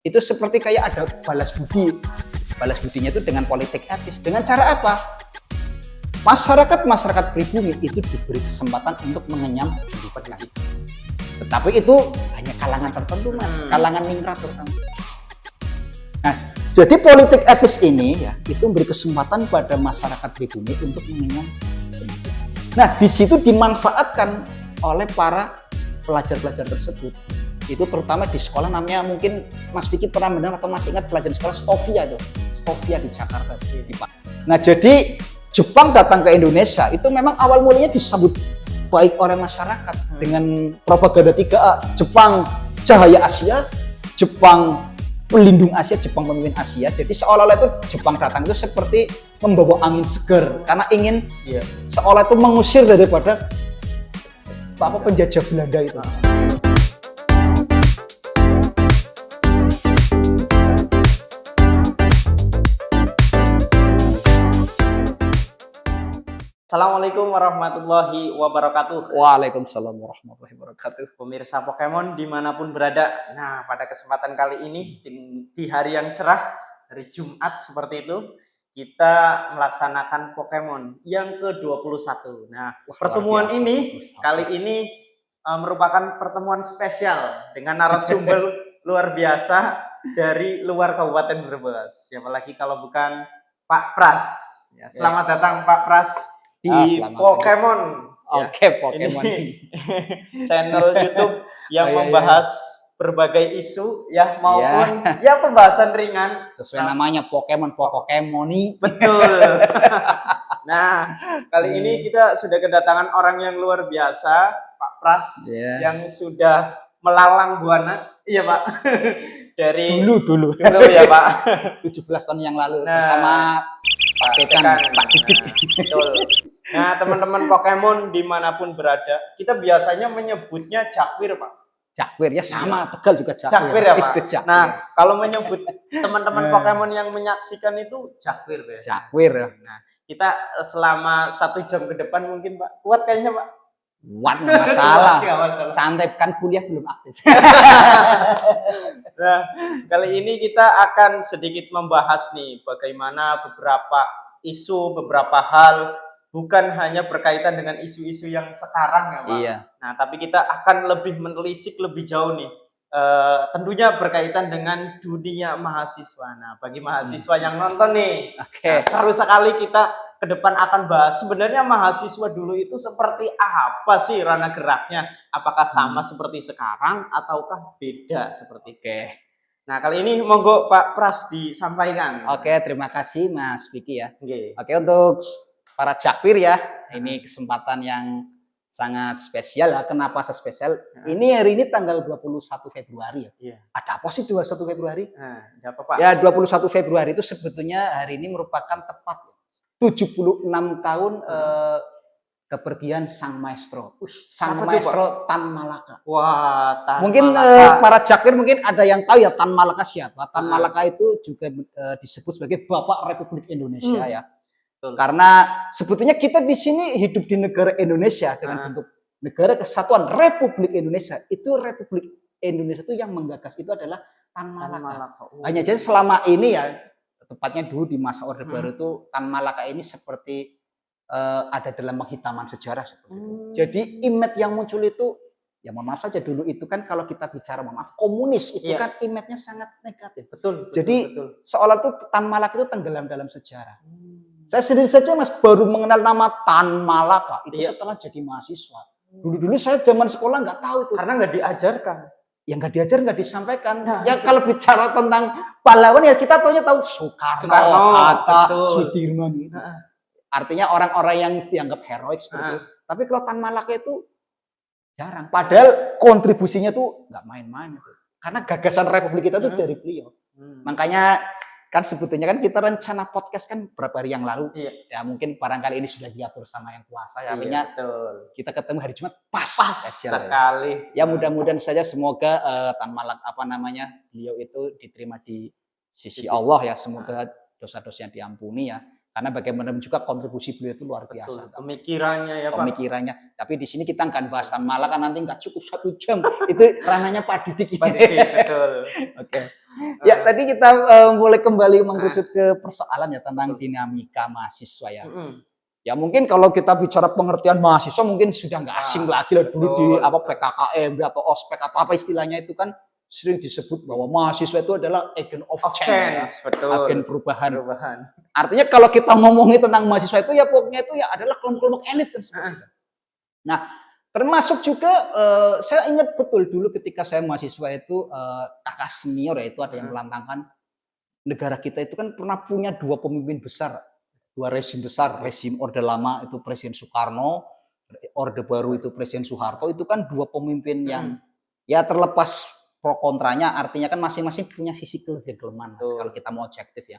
Itu seperti kayak ada balas budi. Balas budinya itu dengan politik etis. Dengan cara apa? Masyarakat pribumi itu diberi kesempatan untuk mengenyam kehidupan. Tetapi itu hanya kalangan tertentu, Mas. Kalangan ningrat tertentu. Nah, jadi politik etis ini ya, itu memberi kesempatan pada masyarakat pribumi untuk mengenyam kehidupan. Nah, di situ dimanfaatkan oleh para pelajar-pelajar tersebut. Itu terutama di sekolah namanya, mungkin Mas Vicky pernah mendengar atau masih ingat pelajaran sekolah Stovia itu. Stovia di Jakarta. Nah, jadi Jepang datang ke Indonesia itu memang awal mulanya disambut baik oleh masyarakat dengan propaganda 3A, Jepang Cahaya Asia, Jepang Pelindung Asia, Jepang Pemimpin Asia. Jadi seolah-olah itu Jepang datang itu seperti membawa angin segar karena ingin seolah itu mengusir daripada penjajah Belanda itu. Assalamualaikum warahmatullahi wabarakatuh. Waalaikumsalam warahmatullahi wabarakatuh. Pemirsa Pokemon dimanapun berada. Nah, pada kesempatan kali ini di hari yang cerah, hari Jumat seperti itu, kita melaksanakan Pokemon yang ke-21. Nah, pertemuan ini kali ini merupakan pertemuan spesial dengan narasumber luar biasa dari luar Kabupaten Brebes. Siapa lagi kalau bukan Pak Pras. Ya, selamat datang Pak Pras di Pokemon. Oke, Pokemon. Channel YouTube yang membahas berbagai isu ya maupun ya pembahasan ringan sesuai namanya Pokemon, Pokemoni. Betul. Nah, kali ini kita sudah kedatangan orang yang luar biasa, Pak Pras, yang sudah melalang buana. Iya, Pak. Dari dulu ya, Pak. 17 tahun yang lalu bersama Pak Kekan, Pak Didik. Betul. Nah, teman-teman Pokemon dimanapun berada, kita biasanya menyebutnya Jakwir, Pak. Jakwir ya, sama Tegal juga Jakwir. Jakwir ya, Pak. Nah, kalau menyebut teman-teman Pokemon yang menyaksikan itu Jakwir ya. Jakwir. Nah, kita selama 1 jam ke depan mungkin, Pak, kuat kayaknya, Pak. Kuat, nggak masalah. Santai, kan kuliah belum aktif. Nah, kali ini kita akan sedikit membahas nih bagaimana beberapa isu, beberapa hal bukan hanya berkaitan dengan isu-isu yang sekarang ya, Pak. Iya. Nah, tapi kita akan lebih menelisik lebih jauh nih. Tentunya berkaitan dengan dunia mahasiswa. Nah, bagi mahasiswa yang nonton nih, seru sekali kita ke depan akan bahas sebenarnya mahasiswa dulu itu seperti apa sih ranah geraknya? Apakah sama seperti sekarang ataukah beda seperti itu? Nah, kali ini monggo Pak Pras disampaikan. Oke, terima kasih Mas Vicky ya. Oke, untuk para Jakwir ya, ini kesempatan yang sangat spesial ya. Kenapa spesial? Ini hari ini tanggal 21 Februari ya. Ada apa sih 21 Februari? Ada apa, Pak? Ya, 21 Februari itu sebetulnya hari ini merupakan tepat 76 tahun kepergian Sang Maestro. Sang Maestro Tan Malaka. Wah, Tan mungkin Malaka. Para Jakwir mungkin ada yang tahu ya Tan Malaka siapa. Tan Malaka itu juga disebut sebagai Bapak Republik Indonesia ya. Karena sebetulnya kita di sini hidup di negara Indonesia dengan bentuk negara kesatuan Republik Indonesia. Itu Republik Indonesia itu yang menggagas itu adalah Tan Malaka. Hanya jadi selama ini ya, tepatnya dulu di masa Orde Baru itu Tan Malaka ini seperti ada dalam penghitaman sejarah seperti itu. Jadi image yang muncul itu, ya mohon maaf saja dulu itu kan kalau kita bicara komunis itu kan image-nya sangat negatif. Betul. Jadi seolah itu Tan Malaka itu tenggelam dalam sejarah. Saya sendiri saja Mas baru mengenal nama Tan Malaka itu setelah jadi mahasiswa. Dulu saya zaman sekolah nggak tahu itu. Karena nggak diajarkan. Ya nggak diajar, nggak disampaikan. Ya kalau bicara tentang pahlawan ya kita tahu Soekarno, Hatta, Sudirman gitu. Artinya orang-orang yang dianggap heroik seperti itu. Tapi kalau Tan Malaka itu jarang. Padahal kontribusinya tuh nggak main-main. Karena gagasan Republik kita tuh dari beliau. Makanya kan sebetulnya kan kita rencana podcast kan beberapa hari yang lalu. Ya mungkin barangkali ini sudah diatur sama yang kuasa. Ya, artinya kita ketemu hari Jumat pas sekali. Ya mudah-mudahan saja semoga Tan Malaka beliau itu diterima di sisi Allah ya. Semoga dosa-dosanya diampuni ya. Karena bagaimanapun juga kontribusi beliau itu luar biasa. Pemikirannya ya Pak. Pemikirannya. Tapi di sini kita nggak bahas Tan Malaka, nanti nggak cukup 1 jam. Itu ranahnya Pak Didik. Pak Didik, betul. Oke. Ya, tadi kita mulai kembali mengerucut ke persoalan ya tentang dinamika mahasiswa ya. Ya mungkin kalau kita bicara pengertian mahasiswa mungkin sudah nggak asing lagi lah. Dulu di betul. apa PKKMB atau ospek atau apa istilahnya itu kan sering disebut bahwa mahasiswa itu adalah agent of change, ya. Betul. Agen perubahan. Artinya kalau kita ngomongin tentang mahasiswa itu ya pokoknya itu ya adalah kelompok-kelompok elit kan. Nah, termasuk juga saya ingat betul dulu ketika saya mahasiswa itu kakak senior ya itu ada yang melantangkan negara kita itu kan pernah punya dua pemimpin besar, dua rezim besar, rezim Orde Lama itu Presiden Soekarno, Orde Baru itu Presiden Soeharto, itu kan dua pemimpin yang ya terlepas pro kontranya, artinya kan masing-masing punya sisi kelebihan kelemahan kalau kita mau objektif ya.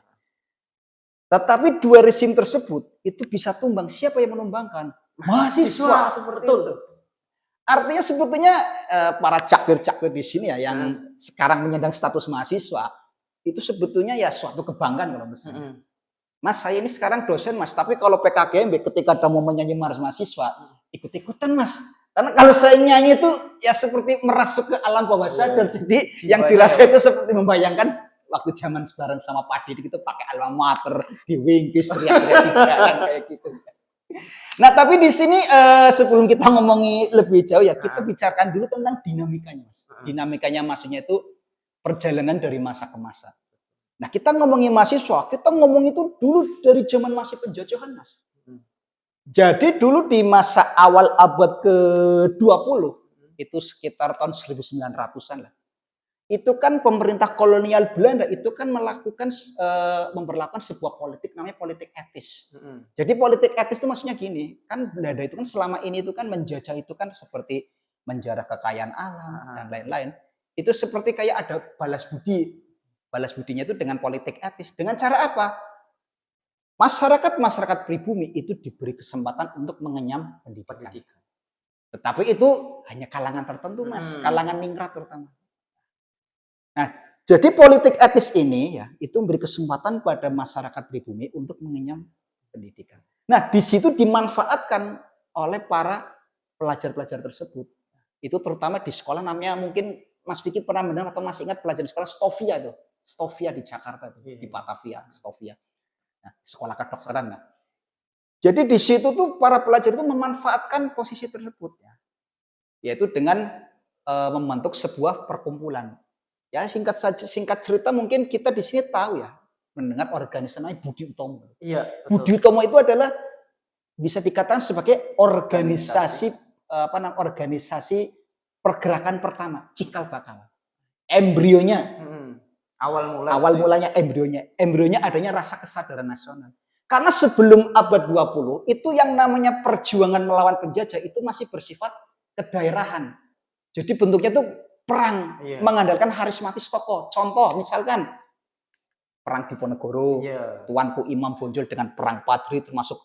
Tetapi dua rezim tersebut itu bisa tumbang, siapa yang menumbangkan? Mahasiswa seperti itu. Artinya sebetulnya para cakir-cakir di sini ya yang sekarang menyandang status mahasiswa itu sebetulnya ya suatu kebanggaan kalau misalnya. Mas, saya ini sekarang dosen, Mas, tapi kalau PKKMB ketika ada mau menyanyi Mars mahasiswa, ikut-ikutan, Mas. Karena kalau saya nyanyi itu ya seperti merasuk ke alam bawah sadar. Jadi yang dirasa itu seperti membayangkan waktu zaman sebareng sama Pak Didik itu pakai alma mater, diwingkis, teriak-teriak di jalan kayak gitu. Nah, tapi di sini sebelum kita ngomongi lebih jauh ya, kita bicarakan dulu tentang dinamikanya, Mas. Dinamikanya maksudnya itu perjalanan dari masa ke masa. Nah, kita ngomongin mahasiswa, kita ngomong itu dulu dari zaman masih penjajahan, Mas. Jadi dulu di masa awal abad ke-20, itu sekitar tahun 1900-an lah. Itu kan pemerintah kolonial Belanda itu kan memberlakukan sebuah politik namanya politik etis. Jadi politik etis itu maksudnya gini, kan Belanda itu kan selama ini itu kan menjajah itu kan seperti menjarah kekayaan alam dan lain-lain. Itu seperti kayak ada balas budi. Balas budinya itu dengan politik etis. Dengan cara apa? Masyarakat pribumi itu diberi kesempatan untuk mengenyam pendidikan. Tetapi itu hanya kalangan tertentu, Mas. Kalangan ningrat terutama. Nah, jadi politik etis ini ya itu memberi kesempatan pada masyarakat pribumi untuk mengenyam pendidikan. Nah, di situ dimanfaatkan oleh para pelajar-pelajar tersebut. Itu terutama di sekolah namanya mungkin Mas Vicky pernah mendengar atau masih ingat pelajaran sekolah Stovia itu. Stovia di Jakarta itu, di Batavia, Stovia. Nah, sekolah kedokteran. Nah. Jadi di situ tuh para pelajar itu memanfaatkan posisi tersebut ya. Yaitu dengan membentuk sebuah perkumpulan. Ya, singkat cerita mungkin kita di sini tahu ya, mendengar organisasi namanya Budi Utomo. Iya, betul. Budi Utomo itu adalah bisa dikatakan sebagai organisasi pergerakan pertama, cikal bakal. Embrionya. Awal mulanya embrionya adanya rasa kesadaran nasional. Karena sebelum abad 20 itu yang namanya perjuangan melawan penjajah itu masih bersifat kedaerahan. Jadi bentuknya itu perang mengandalkan harismatis tokoh. Contoh misalkan perang Diponegoro, Tuanku Imam Bonjol dengan perang Padri, termasuk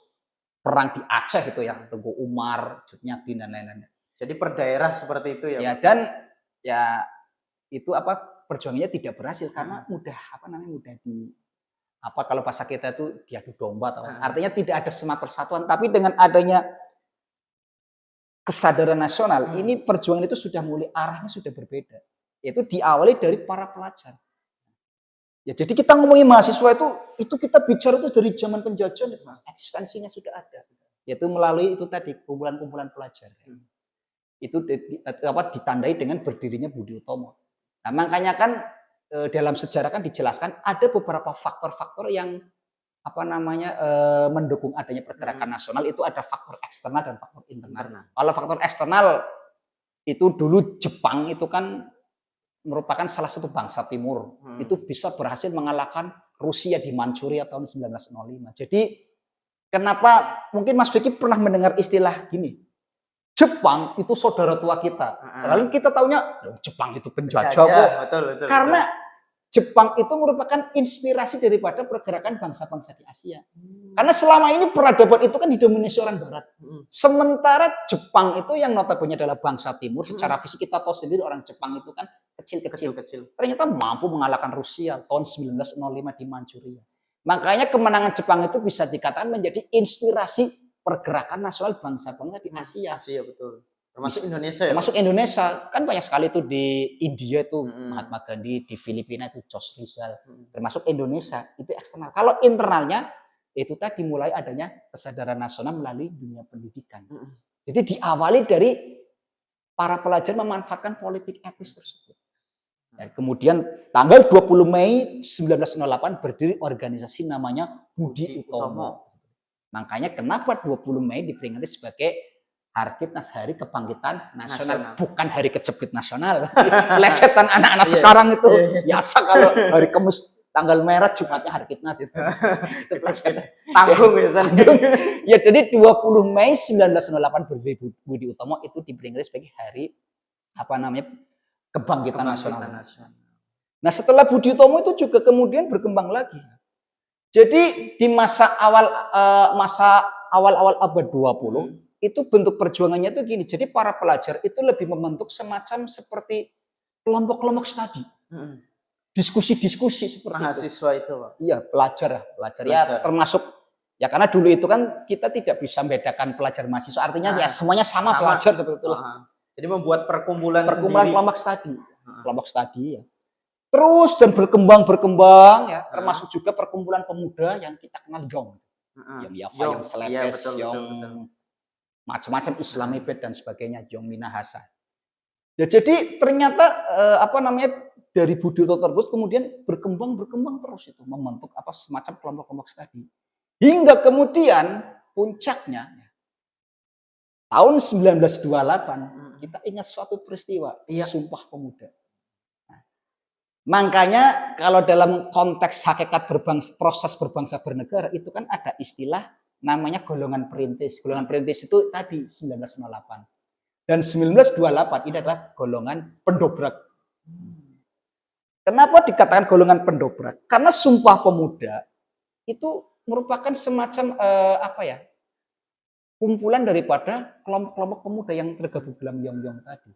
perang di Aceh itu ya, Tengku Umar, Jutnyadin dan lain-lain. Jadi per daerah seperti itu ya. Ya, dan ya itu perjuangannya tidak berhasil karena mudah kalau bahasa kita itu diadu domba artinya tidak ada semangat persatuan, tapi dengan adanya kesadaran nasional ini perjuangan itu sudah mulai arahnya sudah berbeda, yaitu diawali dari para pelajar. Ya, jadi kita ngomongin mahasiswa itu kita bicara itu dari zaman penjajahan itu, Mas. Eksistensinya sudah ada, yaitu melalui itu tadi kumpulan-kumpulan pelajar. Itu ditandai dengan berdirinya Budi Utomo. Nah, makanya kan dalam sejarah kan dijelaskan ada beberapa faktor-faktor yang mendukung adanya pergerakan nasional. Itu ada faktor eksternal dan faktor internal. Kalau faktor eksternal itu dulu Jepang itu kan merupakan salah satu bangsa timur. Itu bisa berhasil mengalahkan Rusia di Manchuria tahun 1905. Jadi kenapa mungkin Mas Vicky pernah mendengar istilah gini, Jepang itu saudara tua kita. Lalu kita taunya Jepang itu penjajah kok. Betul. Karena Jepang itu merupakan inspirasi daripada pergerakan bangsa-bangsa di Asia. Karena selama ini peradaban itu kan didominasi orang Barat. Sementara Jepang itu yang notabene adalah bangsa Timur. Secara fisik kita tahu sendiri orang Jepang itu kan kecil-kecil. Ternyata mampu mengalahkan Rusia tahun 1905 di Manchuria. Makanya kemenangan Jepang itu bisa dikatakan menjadi inspirasi pergerakan nasional bangsa-bangsa di Asia. Betul. Termasuk Indonesia ya? Termasuk Indonesia. Kan banyak sekali tuh di India itu Mm-mm. Mahatma Gandhi, di Filipina itu Jos Rizal. Mm. Termasuk Indonesia itu eksternal. Kalau internalnya itu tadi mulai adanya kesadaran nasional melalui dunia pendidikan. Mm-mm. Jadi diawali dari para pelajar memanfaatkan politik etis tersebut. Dan kemudian tanggal 20 Mei 1908 berdiri organisasi namanya Budi Utomo. Makanya kenapa 20 Mei diperingati sebagai Harkitnas, Hari Kebangkitan Nasional, bukan Hari Kejepit Nasional. Plesetan anak-anak sekarang itu biasa kalau hari Kamis tanggal merah Jumatnya Harkitnas itu. Itu plesetan. Tanggung ya. Ya, jadi 20 Mei 1908 berdiri Budi Utomo itu diperingati sebagai Hari Kebangkitan Nasional. Nah, setelah Budi Utomo itu juga kemudian berkembang lagi. Jadi di masa awal abad 20 itu bentuk perjuangannya itu gini. Jadi para pelajar itu lebih membentuk semacam seperti kelompok-kelompok studi. Diskusi-diskusi seperti mahasiswa itu. Iya, pelajar ya, termasuk ya karena dulu itu kan kita tidak bisa membedakan pelajar mahasiswa. Artinya ya semuanya sama pelajar seperti itulah. Jadi membuat perkumpulan kelompok studi. Kelompok studi ya. Terus dan berkembang ya, termasuk juga perkumpulan pemuda yang kita kenal Yong. Yang Yafa, yang Seletes, yang macam-macam Islamibet dan sebagainya, Yong Minahasa. Ya, jadi ternyata dari Budi Utomo tersebut kemudian berkembang terus itu membentuk semacam kelompok-kelompok studi. Hingga kemudian puncaknya tahun 1928 kita ingat suatu peristiwa, Sumpah Pemuda. Makanya kalau dalam konteks hakikat proses berbangsa bernegara itu kan ada istilah namanya golongan perintis. Golongan perintis itu tadi 1908. Dan 1928 ini adalah golongan pendobrak. Kenapa dikatakan golongan pendobrak? Karena Sumpah Pemuda itu merupakan semacam kumpulan daripada kelompok-kelompok pemuda yang tergabung dalam Yong-Yong tadi.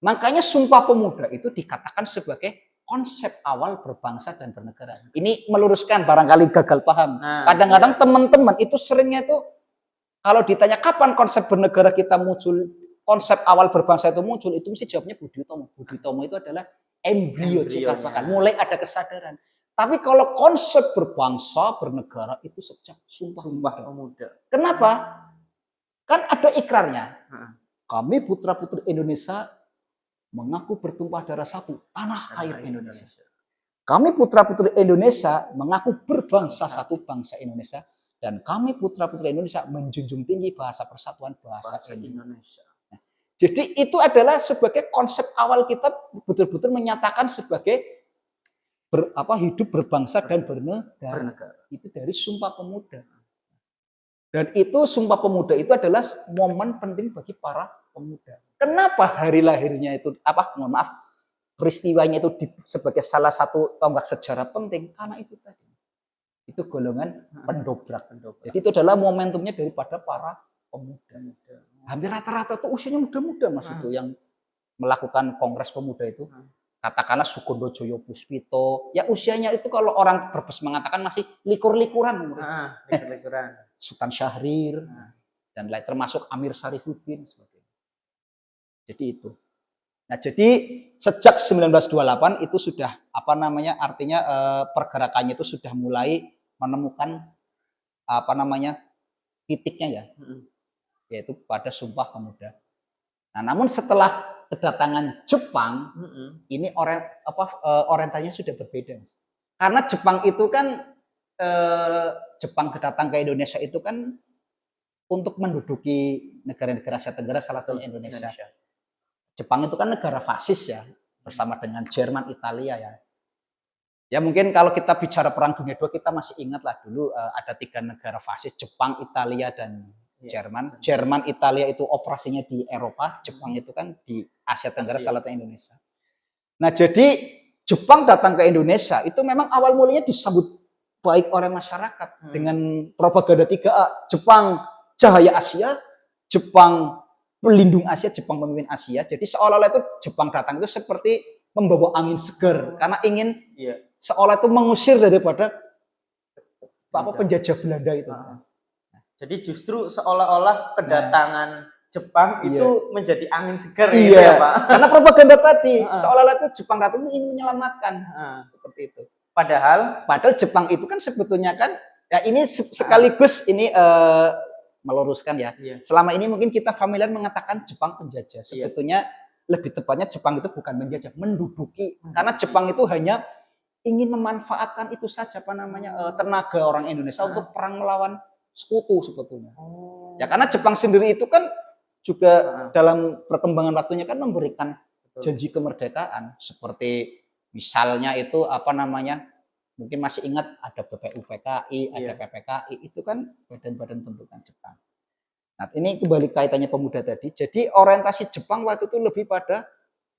Makanya Sumpah Pemuda itu dikatakan sebagai konsep awal berbangsa dan bernegara. Ini meluruskan barangkali gagal paham. Kadang-kadang teman-teman itu seringnya itu kalau ditanya kapan konsep bernegara kita muncul, konsep awal berbangsa itu muncul, itu mesti jawabnya Budi Utomo. Budi Utomo itu adalah embrio dikatakan, mulai ada kesadaran. Tapi kalau konsep berbangsa bernegara itu sejak Sumpah Pemuda. Kenapa? Kan ada ikrarnya. Kami putra-putri Indonesia mengaku bertumpah darah satu, tanah air Indonesia. Kami putra-putri Indonesia mengaku berbangsa satu, bangsa Indonesia. Dan kami putra-putri Indonesia menjunjung tinggi bahasa persatuan bahasa Indonesia. Nah, jadi itu adalah sebagai konsep awal kita betul-betul menyatakan sebagai hidup berbangsa dan bernegara. Itu dari Sumpah Pemuda. Dan itu Sumpah Pemuda itu adalah momen penting bagi para pemuda. Kenapa hari lahirnya itu peristiwanya itu sebagai salah satu tonggak sejarah penting? Karena itu tadi. Itu golongan pendobrak. Jadi itu adalah momentumnya daripada para pemuda. Hampir rata-rata itu usianya muda-muda Mas itu yang melakukan Kongres Pemuda itu. Katakanlah Sukondo Joyo Puspito. Ya usianya itu kalau orang berbes mengatakan masih likur-likuran. Sultan Syahrir dan lain termasuk Amir Syarifuddin sebagainya. Jadi itu. Nah, jadi sejak 1928 itu sudah artinya pergerakannya itu sudah mulai menemukan titiknya ya. Yaitu pada Sumpah Pemuda. Nah, namun setelah kedatangan Jepang, ini orientasinya sudah berbeda. Karena Jepang itu kan Jepang datang ke Indonesia itu kan untuk menduduki negara-negara Asia Tenggara, salah satunya Indonesia. Jepang itu kan negara fasis ya, bersama dengan Jerman, Italia ya. Ya mungkin kalau kita bicara Perang Dunia II kita masih ingat lah dulu ada 3 negara fasis, Jepang, Italia, dan Jerman. Jerman, Italia itu operasinya di Eropa, Jepang itu kan di Asia Tenggara, salah satunya Indonesia. Nah, jadi Jepang datang ke Indonesia itu memang awal mulanya disambut baik oleh masyarakat dengan propaganda 3A, Jepang Cahaya Asia, Jepang Pelindung Asia, Jepang Pemimpin Asia. Jadi seolah-olah itu Jepang datang itu seperti membawa angin segar karena ingin seolah itu mengusir daripada penjajah Belanda itu. Jadi justru seolah-olah kedatangan Jepang Iya. itu menjadi angin segar Iya, gitu ya, Pak. karena propaganda tadi Heeh. seolah-olah itu Jepang Ratu itu ingin menyelamatkan Heeh. seperti itu. Padahal Padahal Jepang itu kan sebetulnya kan ya ini sekaligus ini meluruskan ya. iya, Selama ini mungkin kita familiar mengatakan Jepang penjajah. Iya. Sebetulnya lebih tepatnya Jepang itu bukan menjajah, menduduki. Karena Jepang itu hanya ingin memanfaatkan itu saja apa namanya tenaga orang Indonesia untuk perang melawan sekutu sebetulnya. oh, Ya karena Jepang sendiri itu kan juga Heeh. dalam perkembangan waktunya kan memberikan Betul. janji kemerdekaan seperti misalnya itu apa namanya mungkin masih ingat ada BPUPKI, ada Iya. PPKI itu kan badan-badan bentukan Jepang. Nah ini kembali kaitannya pemuda tadi. Jadi orientasi Jepang waktu itu lebih pada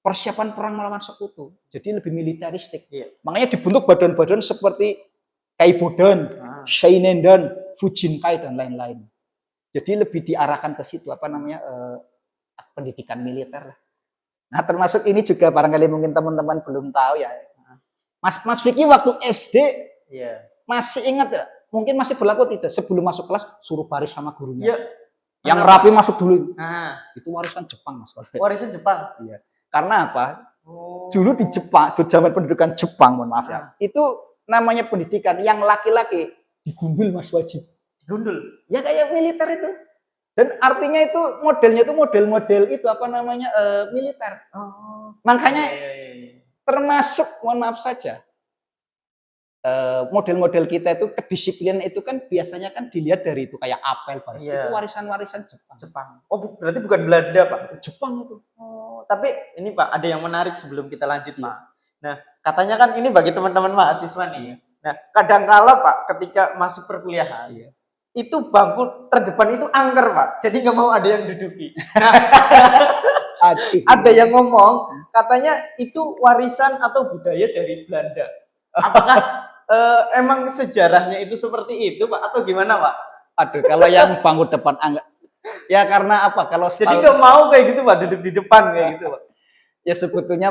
persiapan perang melawan sekutu. Jadi lebih militeristik. Iya. Makanya dibentuk badan-badan seperti Kaibodan, Shinendan, Fujinkai dan lain-lain. Jadi lebih diarahkan ke situ apa namanya pendidikan militer. Nah termasuk ini juga barangkali mungkin teman-teman belum tahu ya. Mas Vicky waktu SD Iya. masih ingat ya? Mungkin masih berlaku tidak? Sebelum masuk kelas suruh baris sama gurunya. Iya. Yang rapi masuk dulu. Nah, Itu warisan Jepang Mas. warisan Jepang. Iya. Karena apa? Oh. Dulu di Jepang, di zaman pendidikan Jepang, mohon maaf ya. Itu namanya pendidikan yang laki-laki digundul Mas wajib. Gundul. Ya kayak militer itu. Dan artinya itu modelnya itu model-model itu apa namanya militer. Oh. Makanya Iya. termasuk mohon maaf saja model-model kita itu kedisiplinan itu kan biasanya kan dilihat dari itu kayak apel baris Iya. itu warisan-warisan Jepang. Jepang. Oh, berarti bukan Belanda, Pak. Jepang itu. Oh, tapi ini Pak, ada yang menarik sebelum kita lanjut, Iya. Pak. Nah, katanya kan ini bagi teman-teman mahasiswa nih. Nah, kadangkala Pak, ketika masuk perkuliahan, Iya. itu bangku terdepan itu angker, Pak. Jadi nggak mau ada yang duduki. Nah, Aduh. ada yang ngomong, katanya itu warisan atau budaya dari Belanda. Apakah emang sejarahnya itu seperti itu, Pak? Atau gimana, Pak? Aduh, kalau yang bangku depan anggap ya karena apa? Kalau Jadi nggak mau kayak gitu, Pak, duduk di depan kayak gitu, Pak. ya sebetulnya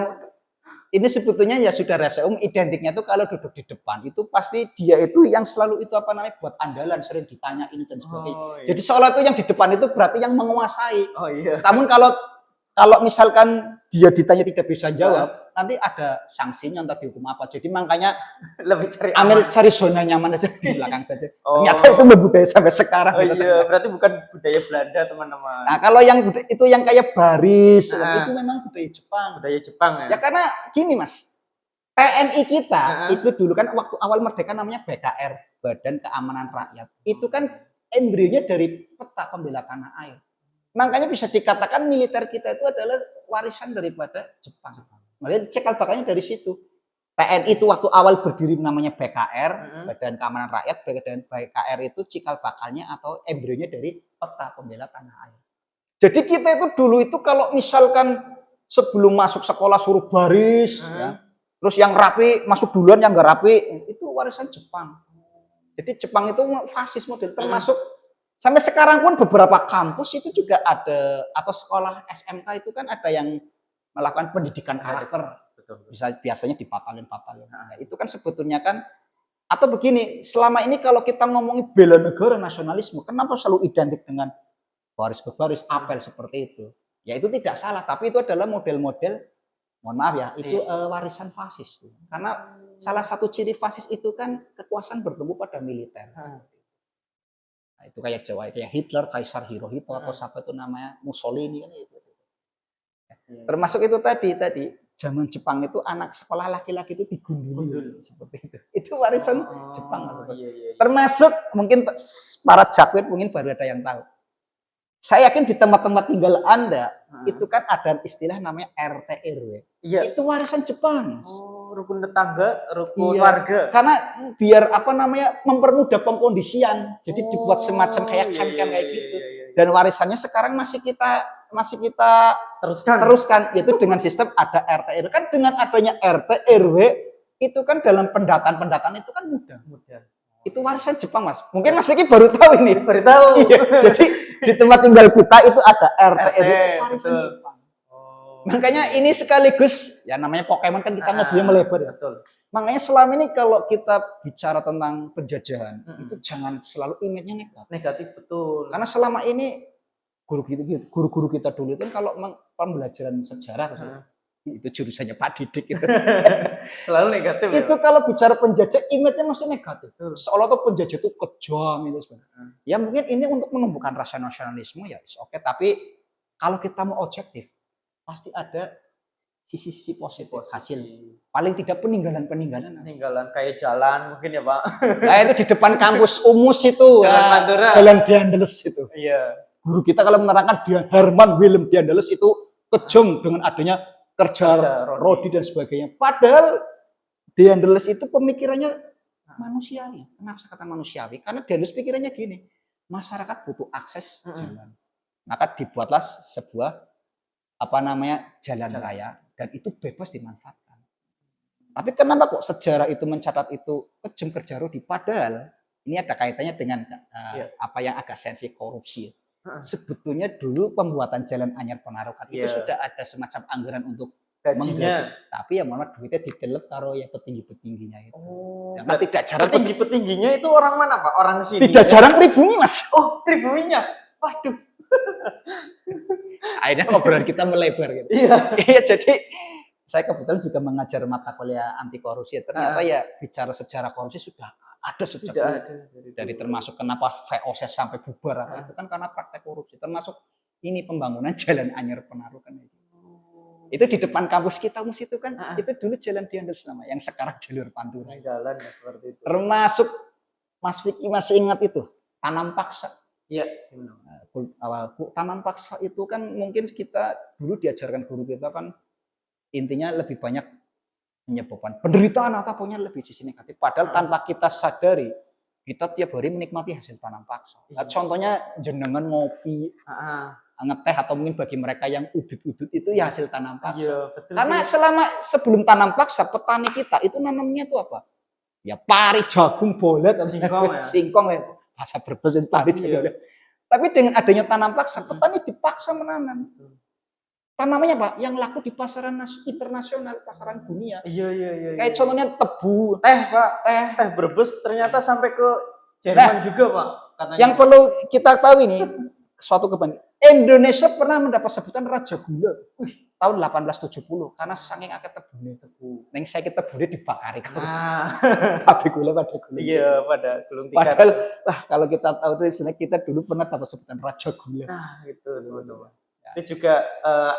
ini sebetulnya ya sudah rahasia umum identiknya tuh kalau duduk di depan itu pasti dia itu yang selalu itu apa namanya buat andalan sering ditanya ini dan sebagainya. Oh, iya. Jadi seolah itu yang di depan itu berarti yang menguasai. Oh iya. Namun kalau misalkan dia ditanya tidak bisa jawab, nanti ada sanksinya entah dihukum apa. Jadi makanya Lebih cari Amir aman. cari zona nyaman aja di belakang saja. Oh. Ternyata itu berbudaya sampai sekarang. Oh gitu. iya, berarti bukan budaya Belanda, teman-teman. Nah, kalau yang itu yang kayak baris, Ah. itu memang budaya Jepang. Budaya Jepang ya. Ya karena gini Mas, TNI kita Ah. itu dulu kan waktu awal merdeka namanya BKR, Badan Keamanan Rakyat. Itu kan embrionya dari peta pembela tanah air. Makanya bisa dikatakan militer kita itu adalah warisan daripada Jepang. Makanya cikal bakalnya dari situ. TNI itu waktu awal berdiri namanya BKR, Badan Keamanan Rakyat, dan BKR itu cikal bakalnya atau embrionya dari peta pembela tanah air. Jadi kita itu dulu itu kalau misalkan sebelum masuk sekolah suruh baris, ya, terus yang rapi masuk duluan, yang nggak rapi itu warisan Jepang. Jadi Jepang itu fasis model, termasuk sampai sekarang pun beberapa kampus itu juga ada atau sekolah SMK itu kan ada yang melakukan pendidikan karakter. Bisa biasanya di batalin. Nah, itu kan sebetulnya kan atau begini, selama ini kalau kita ngomongin bela negara nasionalisme, kenapa selalu identik dengan baris berbaris, apel seperti itu? Ya itu tidak salah, tapi itu adalah model-model, mohon maaf ya, itu warisan fasis. Karena salah satu ciri fasis itu kan kekuasaan bertumbuh pada militer. Nah, itu kayak Jawa, kayak Hitler, Kaisar Hirohito atau siapa itu namanya Mussolini kan itu. Termasuk itu tadi zaman Jepang itu anak sekolah laki-laki itu digundul seperti itu. Itu warisan Jepang Mas. Iya. Termasuk mungkin para jakwit mungkin baru ada yang tahu. Saya yakin di tempat-tempat tinggal Anda itu kan ada istilah namanya RT RW. Iya. Itu warisan Jepang. Oh, rukun tetangga, rukun Iya. warga. Karena biar apa namanya mempermudah pengkondisian. Jadi dibuat semacam kayak camp-camp kayak gitu. Dan warisannya sekarang masih kita teruskan yaitu dengan sistem ada RT RW. Kan dengan adanya RT RW itu kan dalam pendataan itu kan mudah. Itu warisan Jepang Mas. Mungkin Mas Vicky baru tahu ini. Baru tahu. Iya. Jadi di tempat tinggal kita itu ada RT RW warisan Jepang. Makanya ini sekaligus ya namanya Pokemon kan kita ngobrolnya melebar ya. Betul. Makanya selama ini kalau kita bicara tentang penjajahan itu jangan selalu image-nya negatif. Negatif betul. Karena selama ini guru-guru kita dulu itu kalau pembelajaran sejarah itu jurusannya Pak Didik itu. Selalu negatif ya, Itu Pak? kalau bicara penjajah image-nya masih negatif. Betul. Seolah olah penjajah itu kejam itu sebenarnya. Ya mungkin ini untuk menumbuhkan rasa nasionalisme ya oke, tapi kalau kita mau objektif pasti ada sisi-sisi positif hasil. Paling tidak peninggalan-peninggalan. Peninggalan kayak jalan mungkin ya, Pak. Nah itu di depan kampus Umus itu. Jalan Pantura. Jalan Diandeles itu. Iya. Guru kita kalau menerangkan Herman Willem Diandeles itu kejam dengan adanya kerja Rodi dan sebagainya. Padahal Diandeles itu pemikirannya manusiawi. Kenapa saya kata manusiawi? Karena Diandeles pikirannya gini, masyarakat butuh akses jalan. Maka dibuatlah sebuah jalan raya dan itu bebas dimanfaatkan. Tapi kenapa kok sejarah itu mencatat itu kejam kerja Rodi? Padahal ini ada kaitannya dengan apa yang agak sensi korupsi. Sebetulnya dulu pembuatan jalan Anyar Penarukan itu sudah ada semacam anggaran untuk gajinya, tapi ya mana duitnya didelep karo ya petinggi-petingginya itu. Karena tidak jarang petinggi-petingginya itu orang mana, Pak? Orang sini. Tidak jarang pribumi, Mas. Oh, pribuminya. Waduh. Akhirnya obrolan kita melebar gitu. Iya, jadi saya kebetulan juga mengajar mata kuliah anti korupsi. Ternyata ya bicara sejarah korupsi sudah ada sejak dari termasuk kenapa VOC sampai bubar itu kan karena praktek korupsi, termasuk ini pembangunan jalan Anyar Penarukan itu di depan kampus kita itu kan itu dulu jalan Diandeles nama yang sekarang jalur Pantura jalan ya, seperti itu. Termasuk Mas Vicky masih ingat itu tanam paksa. Iya. Tanam paksa itu kan mungkin kita dulu diajarkan guru kita kan intinya lebih banyak menyebabkan penderitaan ataupun lebih sisi negatif. Padahal tanpa kita sadari, kita tiap hari menikmati hasil tanam paksa. Nah, contohnya jenengan ngopi, ngeteh atau mungkin bagi mereka yang udut-udut itu ya hasil tanam paksa. Iya, betul. Karena sebelum tanam paksa, petani kita itu nanamnya itu apa? Ya pari, jagung, bolet, singkong ya. Bahasa Brebes itu pari, jagung. Tapi dengan adanya tanam paksa, petani dipaksa menanam. Tanamannya Pak, yang laku di pasaran internasional, pasaran dunia. Iya. Kayak contohnya tebu, Pak, teh Brebes ternyata sampai ke Jerman juga, Pak, katanya. Yang perlu kita tahu ini, suatu kebanggaan. Indonesia pernah mendapat sebutan Raja Gula tahun 1870 karena saking akeh tebune. Neng saya kita tebune dibakari kan. Tapi gula pada gula. Iya, pada gulung tikar. Padahal kalau kita tahu itu sebenarnya kita dulu pernah dapat sebutan Raja Gula. Nah, gitu teman-teman. Itu juga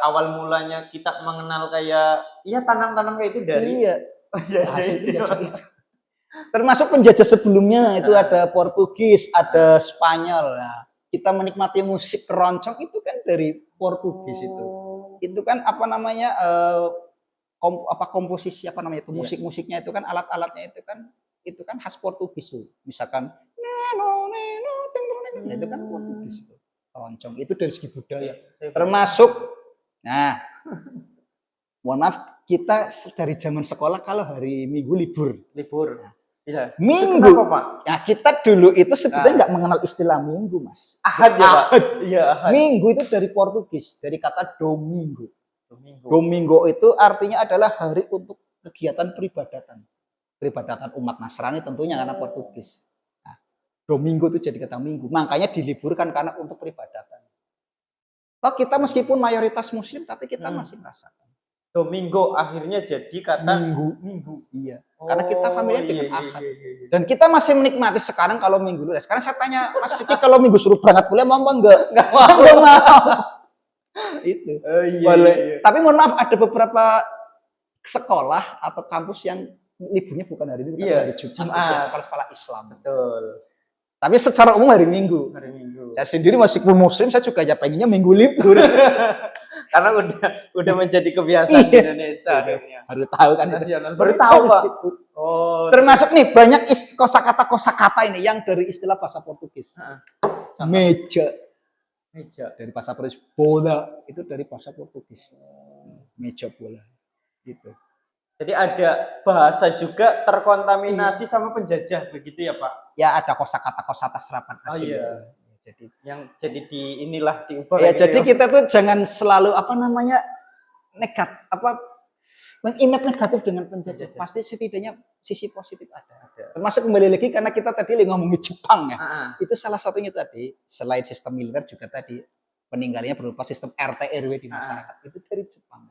awal mulanya kita mengenal kayak tanam-tanam kayak itu dari itu. Termasuk penjajah sebelumnya itu ada Portugis, ada Spanyol. Nah, kita menikmati musik keroncong itu kan dari Portugis itu. Itu kan komposisi itu musik-musiknya itu kan alat-alatnya itu kan khas Portugis tuh. Misalkan itu kan Portugis itu. Keroncong itu dari segi budaya termasuk mohon maaf kita dari zaman sekolah kalau hari Minggu libur iya. Minggu kenapa, Pak? Nah kita dulu itu sebetulnya nggak mengenal istilah minggu Mas. Ahad ya Pak. Iya, ahad. Minggu itu dari Portugis dari kata domingo. Domingo itu artinya adalah hari untuk kegiatan peribadatan umat Nasrani tentunya karena Portugis. Domingo itu jadi kata minggu, makanya diliburkan karena untuk peribadatan. Toh kita meskipun mayoritas muslim tapi kita masih merasakan. Domingo akhirnya jadi kata minggu. Iya. Karena kita familiar dengan ahad. Dan kita masih menikmati sekarang kalau minggu dulu. Sekarang saya tanya Mas Vicky kalau minggu suruh berangkat kuliah mau enggak? Enggak mau. Itu. Boleh. Tapi mohon maaf ada beberapa sekolah atau kampus yang liburnya bukan hari ini, bukan hari Jumat. Sekolah-sekolah Islam. Betul. Tapi secara umum hari Minggu. Saya sendiri masih muslim, saya juga ya pengennya Minggu libur. Karena udah menjadi kebiasaan di Indonesia. Baru tahu kan nasional. Baru tahu Pak. Oh. Termasuk nih banyak kosakata ini yang dari istilah bahasa Portugis. Meja dari bahasa Portugis, bola itu dari bahasa Portugis. Meja bola. Gitu. Jadi ada bahasa juga terkontaminasi sama penjajah begitu ya Pak? Ya ada kosakata serapan asing. Oh iya. Jadi yang jadi diubah. Ya jadi kita tuh jangan selalu mengimat negatif dengan penjajah. Pasti setidaknya sisi positif ada. Termasuk kembali lagi karena kita tadi ngomongin Jepang ya. Itu salah satunya tadi selain sistem militer juga tadi peninggalannya berupa sistem RT RW di masyarakat. Itu dari Jepang.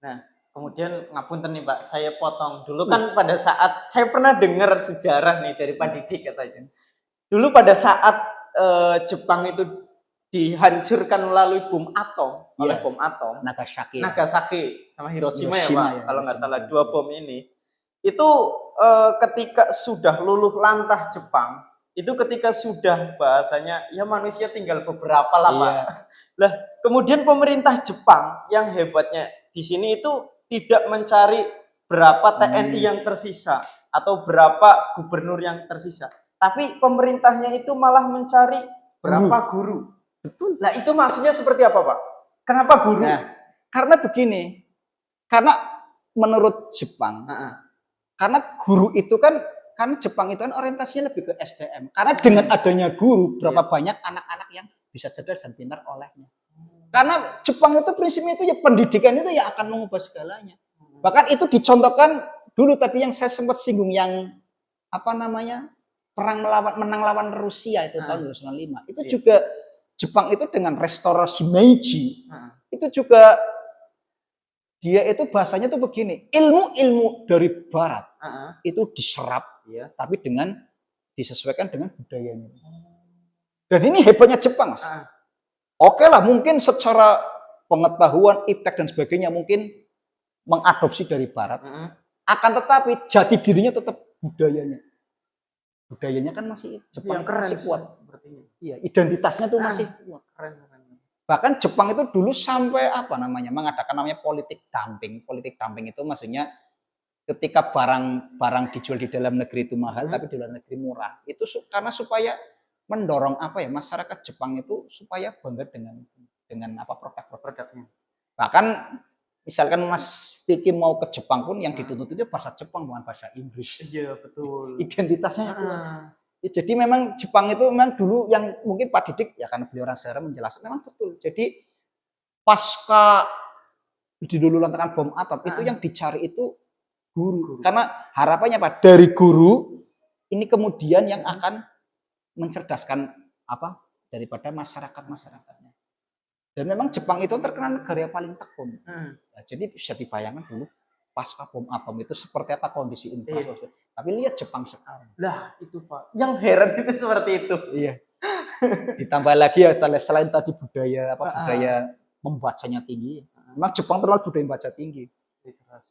Nah, kemudian ngapunten nih Pak, saya potong. Dulu kan pada saat saya pernah dengar sejarah nih dari Pak Didik katanya. Dulu pada saat Jepang itu dihancurkan melalui bom atom, oleh bom atom, Nagasaki. Nagasaki sama Hiroshima ya Pak, kalau nggak salah Hiroshima. 2 bom ini. Itu ketika sudah luluh lantah Jepang, itu ketika sudah bahasanya ya manusia tinggal beberapa lah Pak. Lah, kemudian pemerintah Jepang yang hebatnya di sini itu tidak mencari berapa TNI yang tersisa atau berapa gubernur yang tersisa, tapi pemerintahnya itu malah mencari berapa guru. Betul. Nah, itu maksudnya seperti apa, Pak? Kenapa guru? Nah, karena begini, karena menurut Jepang, karena guru itu kan, karena Jepang itu kan orientasinya lebih ke SDM. Karena dengan adanya guru, berapa banyak anak-anak yang bisa cerdas dan pintar olehnya. Karena Jepang itu prinsipnya itu ya pendidikan itu ya akan mengubah segalanya. Bahkan itu dicontohkan dulu tadi yang saya sempat singgung yang apa namanya menang lawan Rusia itu tahun 1905. Itu juga Jepang itu dengan restorasi Meiji itu juga dia itu bahasanya tuh begini, ilmu-ilmu dari Barat itu diserap, tapi dengan disesuaikan dengan budayanya. Dan ini hebatnya Jepang, Mas. Oke lah, mungkin secara pengetahuan, iptek dan sebagainya mungkin mengadopsi dari Barat. Akan tetapi jati dirinya tetap budayanya. Budayanya kan masih Jepang keren, masih kuat. Iya, identitasnya tuh masih kuat. Keren. Bahkan Jepang itu dulu sampai apa namanya mengadakan namanya politik dumping. Politik dumping itu maksudnya ketika barang dijual di dalam negeri itu mahal, tapi di luar negeri murah. Itu karena supaya mendorong apa ya masyarakat Jepang itu supaya bangga dengan apa produk-produknya. Bahkan misalkan Mas Vicky mau ke Jepang pun yang dituntut itu bahasa Jepang bukan bahasa Inggris. Iya, betul. Identitasnya itu. Ya, jadi memang Jepang itu memang dulu yang mungkin Pak Didik ya karena beliau orang sejarah menjelaskan memang betul. Jadi pasca diluluh-lantakan bom atom itu yang dicari itu guru. Karena harapannya Pak dari guru ini kemudian yang akan mencerdaskan apa daripada masyarakatnya. Dan memang Jepang itu terkenal negara yang paling tekun. Nah, jadi bisa dibayangkan dulu pasca bom atom itu seperti apa kondisi infrastruktur. Tapi lihat Jepang sekarang. Lah, itu Pak. Yang heran itu seperti itu. Iya. Ditambah lagi ya selain tadi budaya budaya membacanya tinggi. Memang Jepang terkenal budaya membaca tinggi.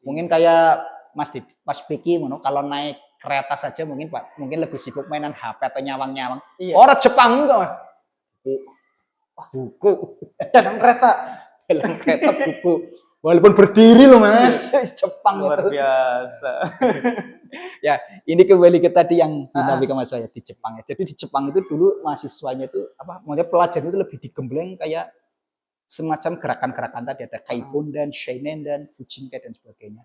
Mungkin kayak Mas Vicky kalau naik kereta saja mungkin Pak, mungkin lebih sibuk mainan HP atau nyawang-nyawang. Orang Jepang enggak, Mas. Buku dalam kereta buku. Walaupun berdiri loh Mas, Jepang luar biasa. Ya, ini kembali ke tadi yang dinamika Mas saya di Jepang ya. Jadi di Jepang itu dulu mahasiswanya itu maksudnya pelajaran itu lebih digembleng kayak semacam gerakan-gerakan tadi ada Kaipondan, Shinendan, Fujinkai dan sebagainya.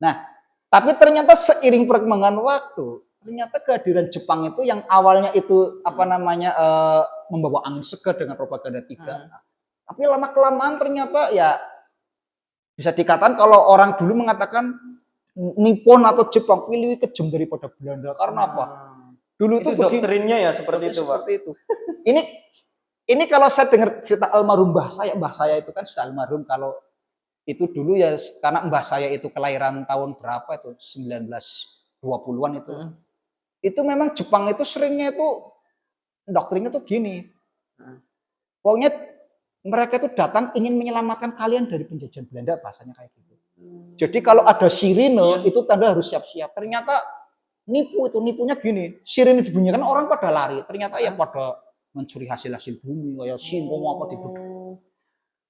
Nah, tapi ternyata seiring perkembangan waktu, ternyata kehadiran Jepang itu yang awalnya itu membawa angin segar dengan propaganda tiga. Tapi lama-kelamaan ternyata ya bisa dikatakan kalau orang dulu mengatakan Nippon atau Jepang lebih kejam daripada Belanda. Karena apa? Dulu itu doktrinnya ya seperti itu, Pak. Ini kalau saya dengar cerita almarhum mbah saya itu kan sudah almarhum kalau itu dulu ya karena mbah saya itu kelahiran tahun berapa itu 1920-an itu. Itu memang Jepang itu seringnya itu doktrinnya tuh gini. Pokoknya mereka itu datang ingin menyelamatkan kalian dari penjajahan Belanda, bahasanya kayak gitu. Jadi kalau ada sirine itu tanda harus siap-siap. Ternyata nipunya gini, sirine dibunyikan orang pada lari. Ternyata ya pada mencuri hasil-hasil bumi kayak singkong apa gitu.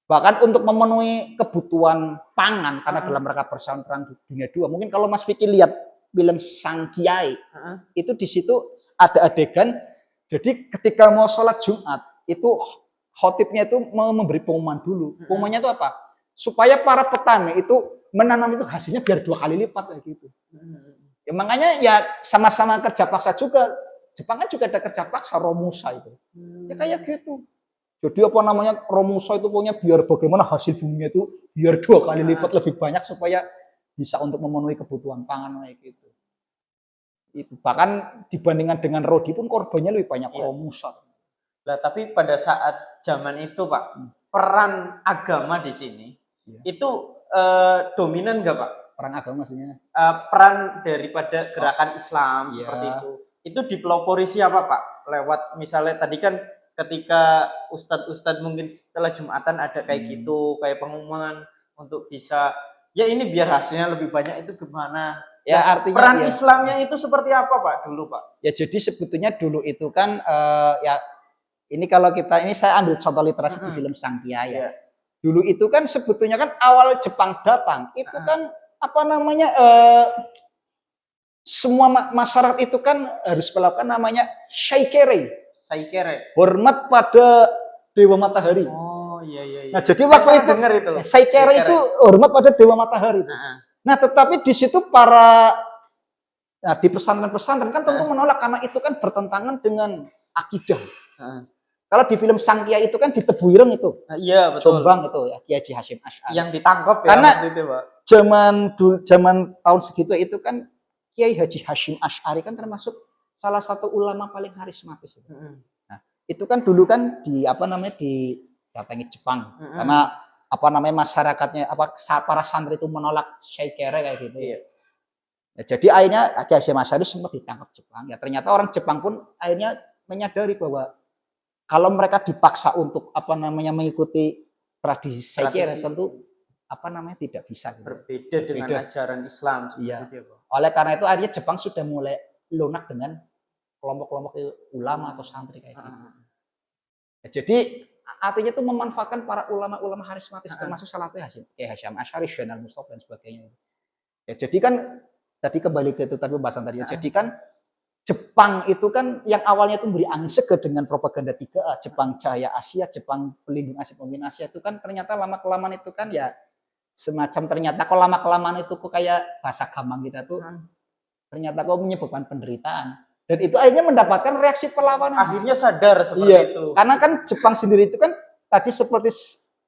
Bahkan untuk memenuhi kebutuhan pangan karena dalam rangka persaingan perang dunia II. Mungkin kalau Mas Vicky lihat film Sang Kiai, itu di situ ada adegan. Jadi ketika mau sholat Jumat itu khotibnya itu memberi pengumuman dulu. Pengumumannya itu apa? Supaya para petani itu menanam itu hasilnya biar 2 kali lipat kayak gitu. Ya, makanya ya sama-sama kerja paksa juga. Jepang kan juga ada kerja paksa Romusa itu. Ya kayak gitu. Jadi Romusa itu pokoknya biar bagaimana hasil buminya itu biar 2 kali lipat lebih banyak supaya bisa untuk memenuhi kebutuhan pangan kayak gitu. Itu bahkan dibandingkan dengan Rodi pun korbannya lebih banyak Romusa. Lah tapi pada saat zaman itu Pak, peran agama di sini Iya. itu dominan nggak Pak? Perang agama maksudnya. Peran daripada gerakan Islam seperti Iya. itu dipelopori siapa Pak? Lewat misalnya tadi kan ketika ustadz-ustadz mungkin setelah Jumatan ada kayak gitu, kayak pengumuman untuk bisa ya ini biar hasilnya lebih banyak itu gimana? Ya Nah, artinya peran ya, Islamnya itu seperti apa Pak dulu Pak? ya jadi sebetulnya dulu itu kan ya ini kalau kita ini saya ambil contoh literasi di film Sangkia ya. Iya. Dulu itu kan sebetulnya kan awal Jepang datang itu kan apa namanya semua masyarakat itu kan harus melakukan namanya shaikere, Saikere. hormat pada dewa matahari. Oh iya iya iya. Nah, jadi Saya waktu pernah itu dengar itu. shaikere itu hormat pada dewa matahari. Nah, tetapi di situ nah, di pesantren-pesantren kan tentu menolak karena itu kan bertentangan dengan akidah. Kalau di film Sangkia itu kan di Tebuireng itu, Iya betul. Jombang itu ya, Kiai Haji Hasyim Asy'ari. Yang ditangkap ya Karena waktu itu Pak. zaman tahun segitu itu kan Kiai Haji Hasyim Asy'ari kan termasuk salah satu ulama paling karismatis. Nah, itu kan dulu kan di apa namanya didatangi Jepang karena apa namanya masyarakatnya para santri itu menolak shaikere kayak gitu. Iya. Ya, jadi akhirnya Kiai Hasyim Asy'ari sempat ditangkap Jepang. Ya ternyata orang Jepang pun akhirnya menyadari bahwa kalau mereka dipaksa untuk apa namanya mengikuti tradisi shaikere tentu apa namanya tidak bisa gitu. Berbeda dengan ajaran Islam Iya. gitu ya, Pak. Oleh karena itu akhirnya Jepang sudah mulai lunak dengan kelompok-kelompok ulama atau santri kayak gitu. Ya, jadi artinya itu memanfaatkan para ulama-ulama karismatis termasuk salah satu Kiai Hasyim Asy'ari, Zainal Mustafa dan sebagainya. Ya, jadi kan tadi kembali ke itu tadi pembahasan tadi. Jadi kan Jepang itu kan yang awalnya itu memberi angin segar dengan propaganda 3A, Jepang Jaya Asia, Jepang Pelindung Asia, Pemimpin Asia itu kan ternyata lama-kelamaan itu kan ya semacam ternyata kok lama-kelamaan itu kok kayak bahasa gampang kita tuh ternyata kok menyebabkan penderitaan. Dan itu akhirnya mendapatkan reaksi perlawanan. Akhirnya sadar seperti itu. Karena kan Jepang sendiri itu kan tadi seperti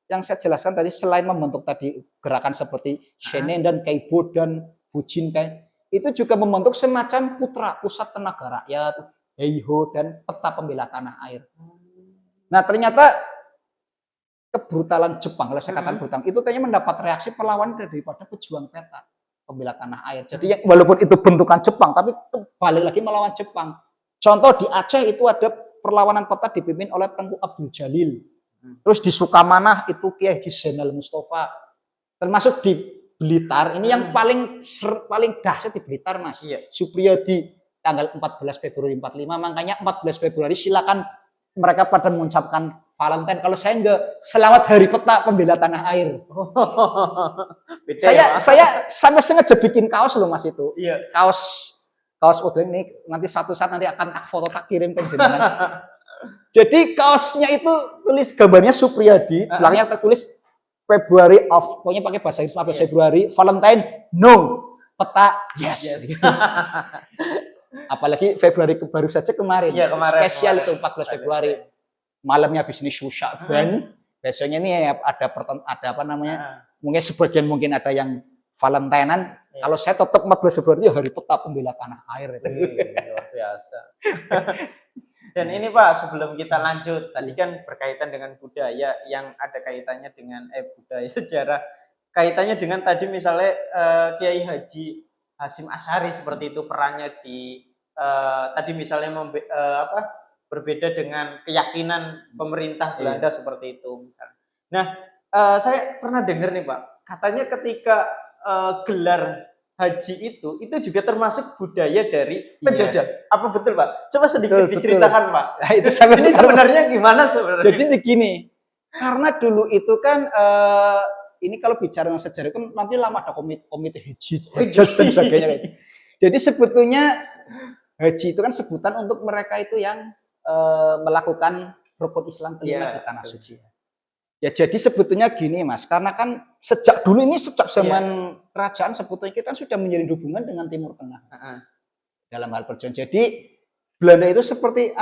yang saya jelaskan tadi selain membentuk tadi gerakan seperti Shenen dan Keibo dan Bujinkai itu juga membentuk semacam putra pusat tenaga rakyat, Heiho dan peta pembela tanah air. Nah ternyata kebrutalan Jepang, kalau saya katakan brutal, itu ternyata mendapat reaksi perlawanan daripada pejuang peta pembela tanah air. Jadi walaupun itu bentukan Jepang, tapi balik lagi melawan Jepang. Contoh di Aceh itu ada perlawanan peta dipimpin oleh Tengku Abdul Jalil. Terus di Sukamanah itu Kiai Haji Zainal Mustafa. Termasuk di Blitar, ini yang paling dahsyat di Blitar, Mas. Iya. Supriyadi tanggal 14 Februari 45, makanya 14 Februari silakan mereka pada mengucapkan Valentine. Kalau saya enggak, selamat hari peta pembela tanah air. Beda saya sampai sengaja bikin kaos loh Mas itu. Iya. Kaos udah ini nanti suatu saat nanti akan foto tak kirim ke jenengan. Jadi kaosnya itu tulis gambarnya Supriyadi, belakangnya tertulis February of, pokoknya pakai bahasa Inggris 14 Februari, Valentine, no, peta, yes. Apalagi Februari baru saja kemarin, spesial itu 14 Februari, malamnya bisnis Sya'ban, besoknya ini ada apa namanya, mungkin sebagian mungkin ada yang Valentinean, kalau saya tetap 14 Februari hari peta pembela tanah air. Luar biasa. Dan ini Pak, sebelum kita lanjut, tadi kan berkaitan dengan budaya yang ada kaitannya dengan budaya sejarah, kaitannya dengan tadi misalnya Kiai Haji Hasyim Asy'ari seperti itu perannya di tadi misalnya berbeda dengan keyakinan pemerintah Belanda seperti itu misalnya. Nah, saya pernah dengar nih Pak, katanya ketika gelar haji itu juga termasuk budaya dari penjajah. Apa betul Pak? Coba sedikit diceritakan Pak. Nah, itu sampai ini sebenarnya gimana sebenarnya? Jadi begini, karena dulu itu kan ini kalau bicara tentang sejarah itu nanti lama ada komite haji dan sebagainya. Jadi sebetulnya haji itu kan sebutan untuk mereka itu yang melakukan rukun Islam kelima di tanah suci. Ya jadi sebetulnya gini Mas, karena kan sejak dulu ini sejak zaman kerajaan sebetulnya kita sudah menjalin hubungan dengan Timur Tengah dalam hal perjuangan. Jadi Belanda itu seperti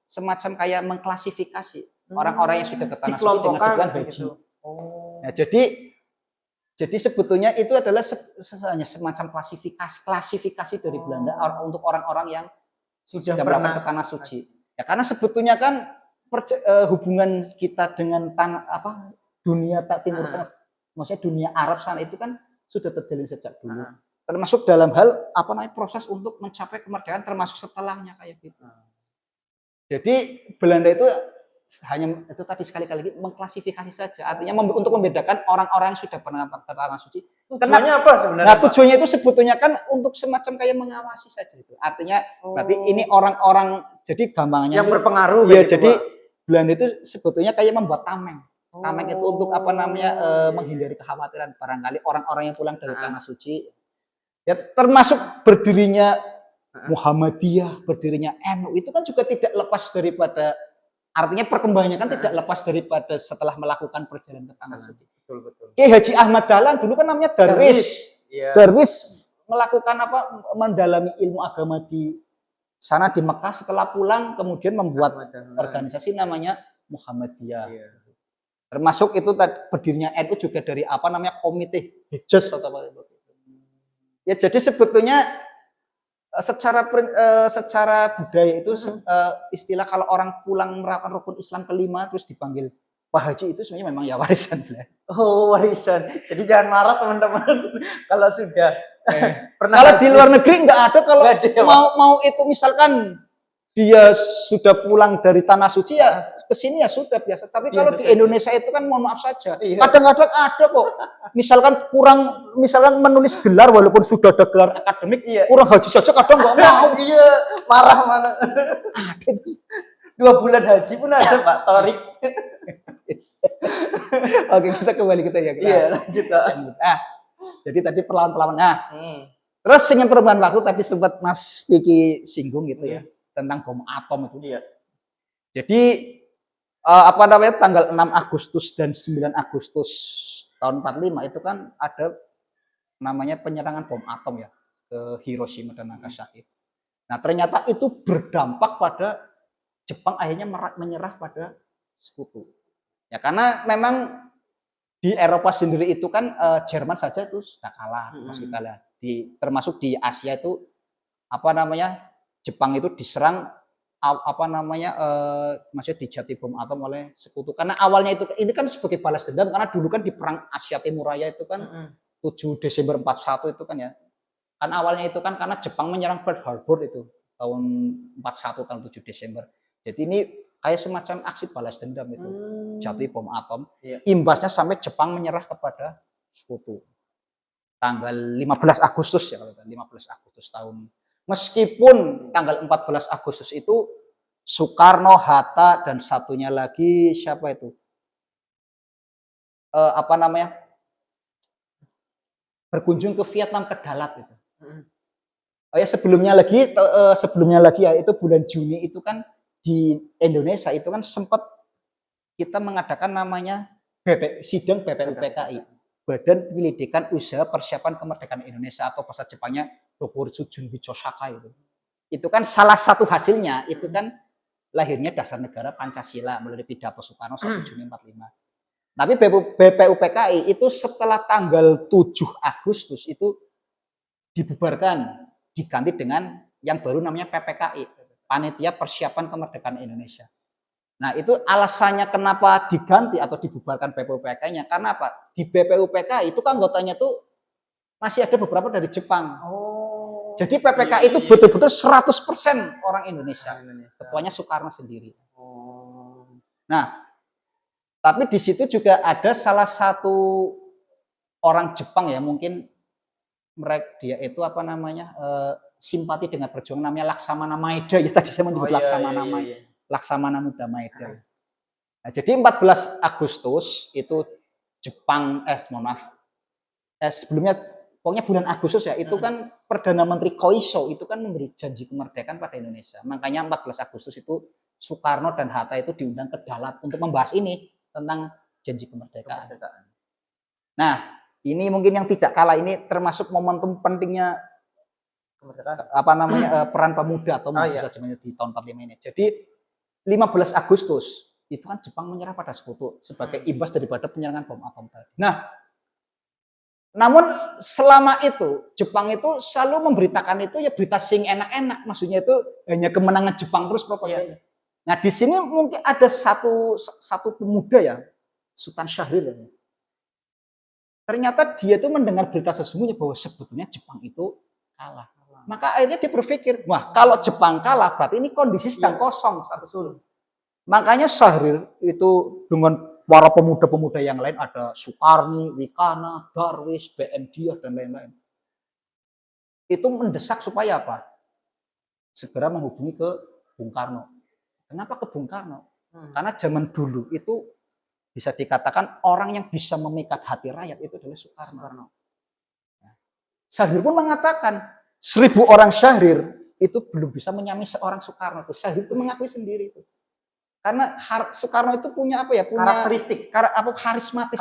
semacam kayak mengklasifikasi orang-orang yang sudah ke tanah suci dengan sebutan haji. Nah, jadi sebetulnya itu adalah hanya semacam klasifikasi dari Belanda untuk orang-orang yang sudah melakukan ke tanah suci. Ya karena sebetulnya kan hubungan kita dengan dunia Timur Tengah, maksudnya dunia Arab sana itu kan sudah terjalin sejak dulu. Termasuk dalam hal proses untuk mencapai kemerdekaan, termasuk setelahnya kayak gitu. Jadi Belanda itu hanya itu tadi sekali-kali lagi mengklasifikasi saja, artinya untuk membedakan orang-orang yang sudah pernah ke tanah suci. Tujuannya apa sebenarnya? Nah, tujuannya itu sebetulnya kan untuk semacam kayak mengawasi saja itu. Artinya berarti ini orang-orang, jadi gampangnya yang berpengaruh. Ya, jadi Belanda itu sebetulnya kayak membuat tameng. Tameng itu untuk menghindari kekhawatiran barangkali orang-orang yang pulang dari tanah suci. Ya, termasuk berdirinya Muhammadiyah, berdirinya NU itu kan juga tidak lepas daripada, artinya perkembangannya kan tidak lepas daripada setelah melakukan perjalanan ke tanah suci. Betul. Ki Haji Ahmad Dahlan dulu kan namanya Darwis. Darwis melakukan mendalami ilmu agama di sana di Mekah, setelah pulang kemudian membuat organisasi namanya Muhammadiyah. Termasuk itu berdirinya NU juga dari Komite Hijaz atau apa itu. Ya, jadi sebetulnya secara budaya itu istilah kalau orang pulang melakukan rukun Islam kelima terus dipanggil Pak Haji itu sebenarnya memang ya warisan. Oh, warisan. Jadi jangan marah teman-teman kalau sudah pernah. Kalau di luar negeri nggak ada, kalau mau itu misalkan dia sudah pulang dari tanah suci ya kesini ya sudah biasa. Tapi kalau di Indonesia itu kan mohon maaf saja. Kadang-kadang ada kok. Misalkan menulis gelar walaupun sudah ada gelar akademik, kurang haji saja kadang nggak mau. Iya, marah mana. 2 bulan haji pun ada Pak Torik. Oke, kita kembali ya. Iya, lanjut Pak. Jadi tadi perlawan-perlawan. Terus dengan perubahan waktu tadi sempat Mas Vicky singgung gitu ya tentang bom atom itu. Jadi tanggal 6 Agustus dan 9 Agustus tahun 45 itu kan ada namanya penyerangan bom atom ya ke Hiroshima dan Nagasaki. Nah, ternyata itu berdampak pada Jepang akhirnya menyerah pada sekutu. Ya, karena memang di Eropa sendiri itu kan Jerman saja itu sudah kalah, termasuk di Asia itu Jepang itu diserang maksudnya dijatuhi bom atom oleh sekutu. Karena awalnya ini kan sebagai balas dendam, karena dulu kan di perang Asia Timur Raya itu kan 7 Desember 41 itu kan ya. Kan awalnya itu kan karena Jepang menyerang Pearl Harbor itu tahun 41 tahun 7 Desember. Jadi ini kayak semacam aksi balas dendam itu. Jatuhi bom atom. Imbasnya sampai Jepang menyerah kepada sekutu. Tanggal 15 Agustus ya, 15 Agustus tahun. Meskipun tanggal 14 Agustus itu Soekarno, Hatta, dan satunya lagi siapa itu? Berkunjung ke Vietnam, ke Dalat itu. Sebelumnya lagi ya itu bulan Juni itu kan di Indonesia itu kan sempat kita mengadakan namanya sidang BPUPKI, Badan Penyelidikan Usaha Persiapan Kemerdekaan Indonesia, atau bahasa Jepangnya Rokuritsu Junbi Chosaka itu. Itu kan salah satu hasilnya itu kan lahirnya Dasar Negara Pancasila melalui pidato Soekarno 1 Juni 45. Tapi BPUPKI itu setelah tanggal 7 Agustus itu dibubarkan, diganti dengan yang baru namanya PPKI, Panitia Persiapan Kemerdekaan Indonesia. Nah, itu alasannya kenapa diganti atau dibubarkan BPUPKI-nya, karena apa? Di BPUPKI itu kan anggotanya tuh masih ada beberapa dari Jepang. Jadi PPKI itu betul-betul 100% orang Indonesia. Ketuanya Soekarno sendiri. Nah, tapi di situ juga ada salah satu orang Jepang ya, mungkin dia itu simpati dengan perjuangan namanya Laksamana Maeda ya, tadi saya menyebut Laksamana Muda Maeda. Nah, jadi 14 Agustus itu Jepang sebelumnya pokoknya bulan Agustus ya, itu kan Perdana Menteri Koiso itu kan memberi janji kemerdekaan pada Indonesia. Makanya 14 Agustus itu Soekarno dan Hatta itu diundang ke Dalat untuk membahas ini tentang janji kemerdekaan. Nah, ini mungkin yang tidak kalah, ini termasuk momentum pentingnya peran pemuda atau mahasiswa zaman di tahun 45 ini. Jadi 15 Agustus itu kan Jepang menyerah pada sekutu sebagai imbas daripada penyerangan bom atom tadi. Nah, namun selama itu Jepang itu selalu memberitakan itu ya berita sing enak-enak, maksudnya itu hanya kemenangan Jepang terus propaganda. Nah, di sini mungkin ada satu pemuda ya, Sultan Syahrir ya. Ternyata dia tuh mendengar berita sesungguhnya bahwa sebetulnya Jepang itu kalah. Maka akhirnya dia berpikir, wah kalau Jepang kalah berarti ini kondisi sedang kosong. Betul. Makanya Syahrir itu dengan para pemuda-pemuda yang lain, ada Sukarni, Wikana, Darwis, BN Diah, dan lain-lain. Itu mendesak supaya apa? Segera menghubungi ke Bung Karno. Kenapa ke Bung Karno? Karena zaman dulu itu bisa dikatakan orang yang bisa memikat hati rakyat itu adalah Soekarno. Syahrir pun mengatakan 1000 orang Syahrir itu belum bisa menyamai seorang Soekarno. Syahrir itu mengakui sendiri itu. Karena Soekarno itu punya apa ya? Punya karakteristik, karismatis.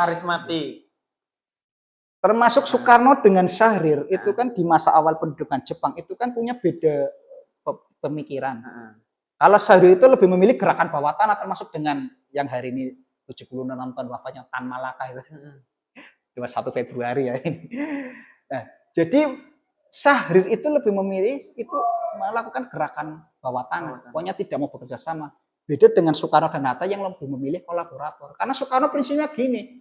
Termasuk Nah. Soekarno dengan Syahrir itu kan di masa awal pendudukan Jepang itu kan punya beda pemikiran. Kalau Syahrir itu lebih memilih gerakan bawah tanah, termasuk dengan yang hari ini 76 tahun wafatnya Tan Malaka itu. 21 Februari ya ini. Nah, jadi Syahrir itu lebih memilih itu melakukan gerakan bawah tanah. Pokoknya tidak mau bekerja sama. Beda dengan Soekarno dan Hatta yang lebih memilih kolaborator. Karena Soekarno prinsipnya gini,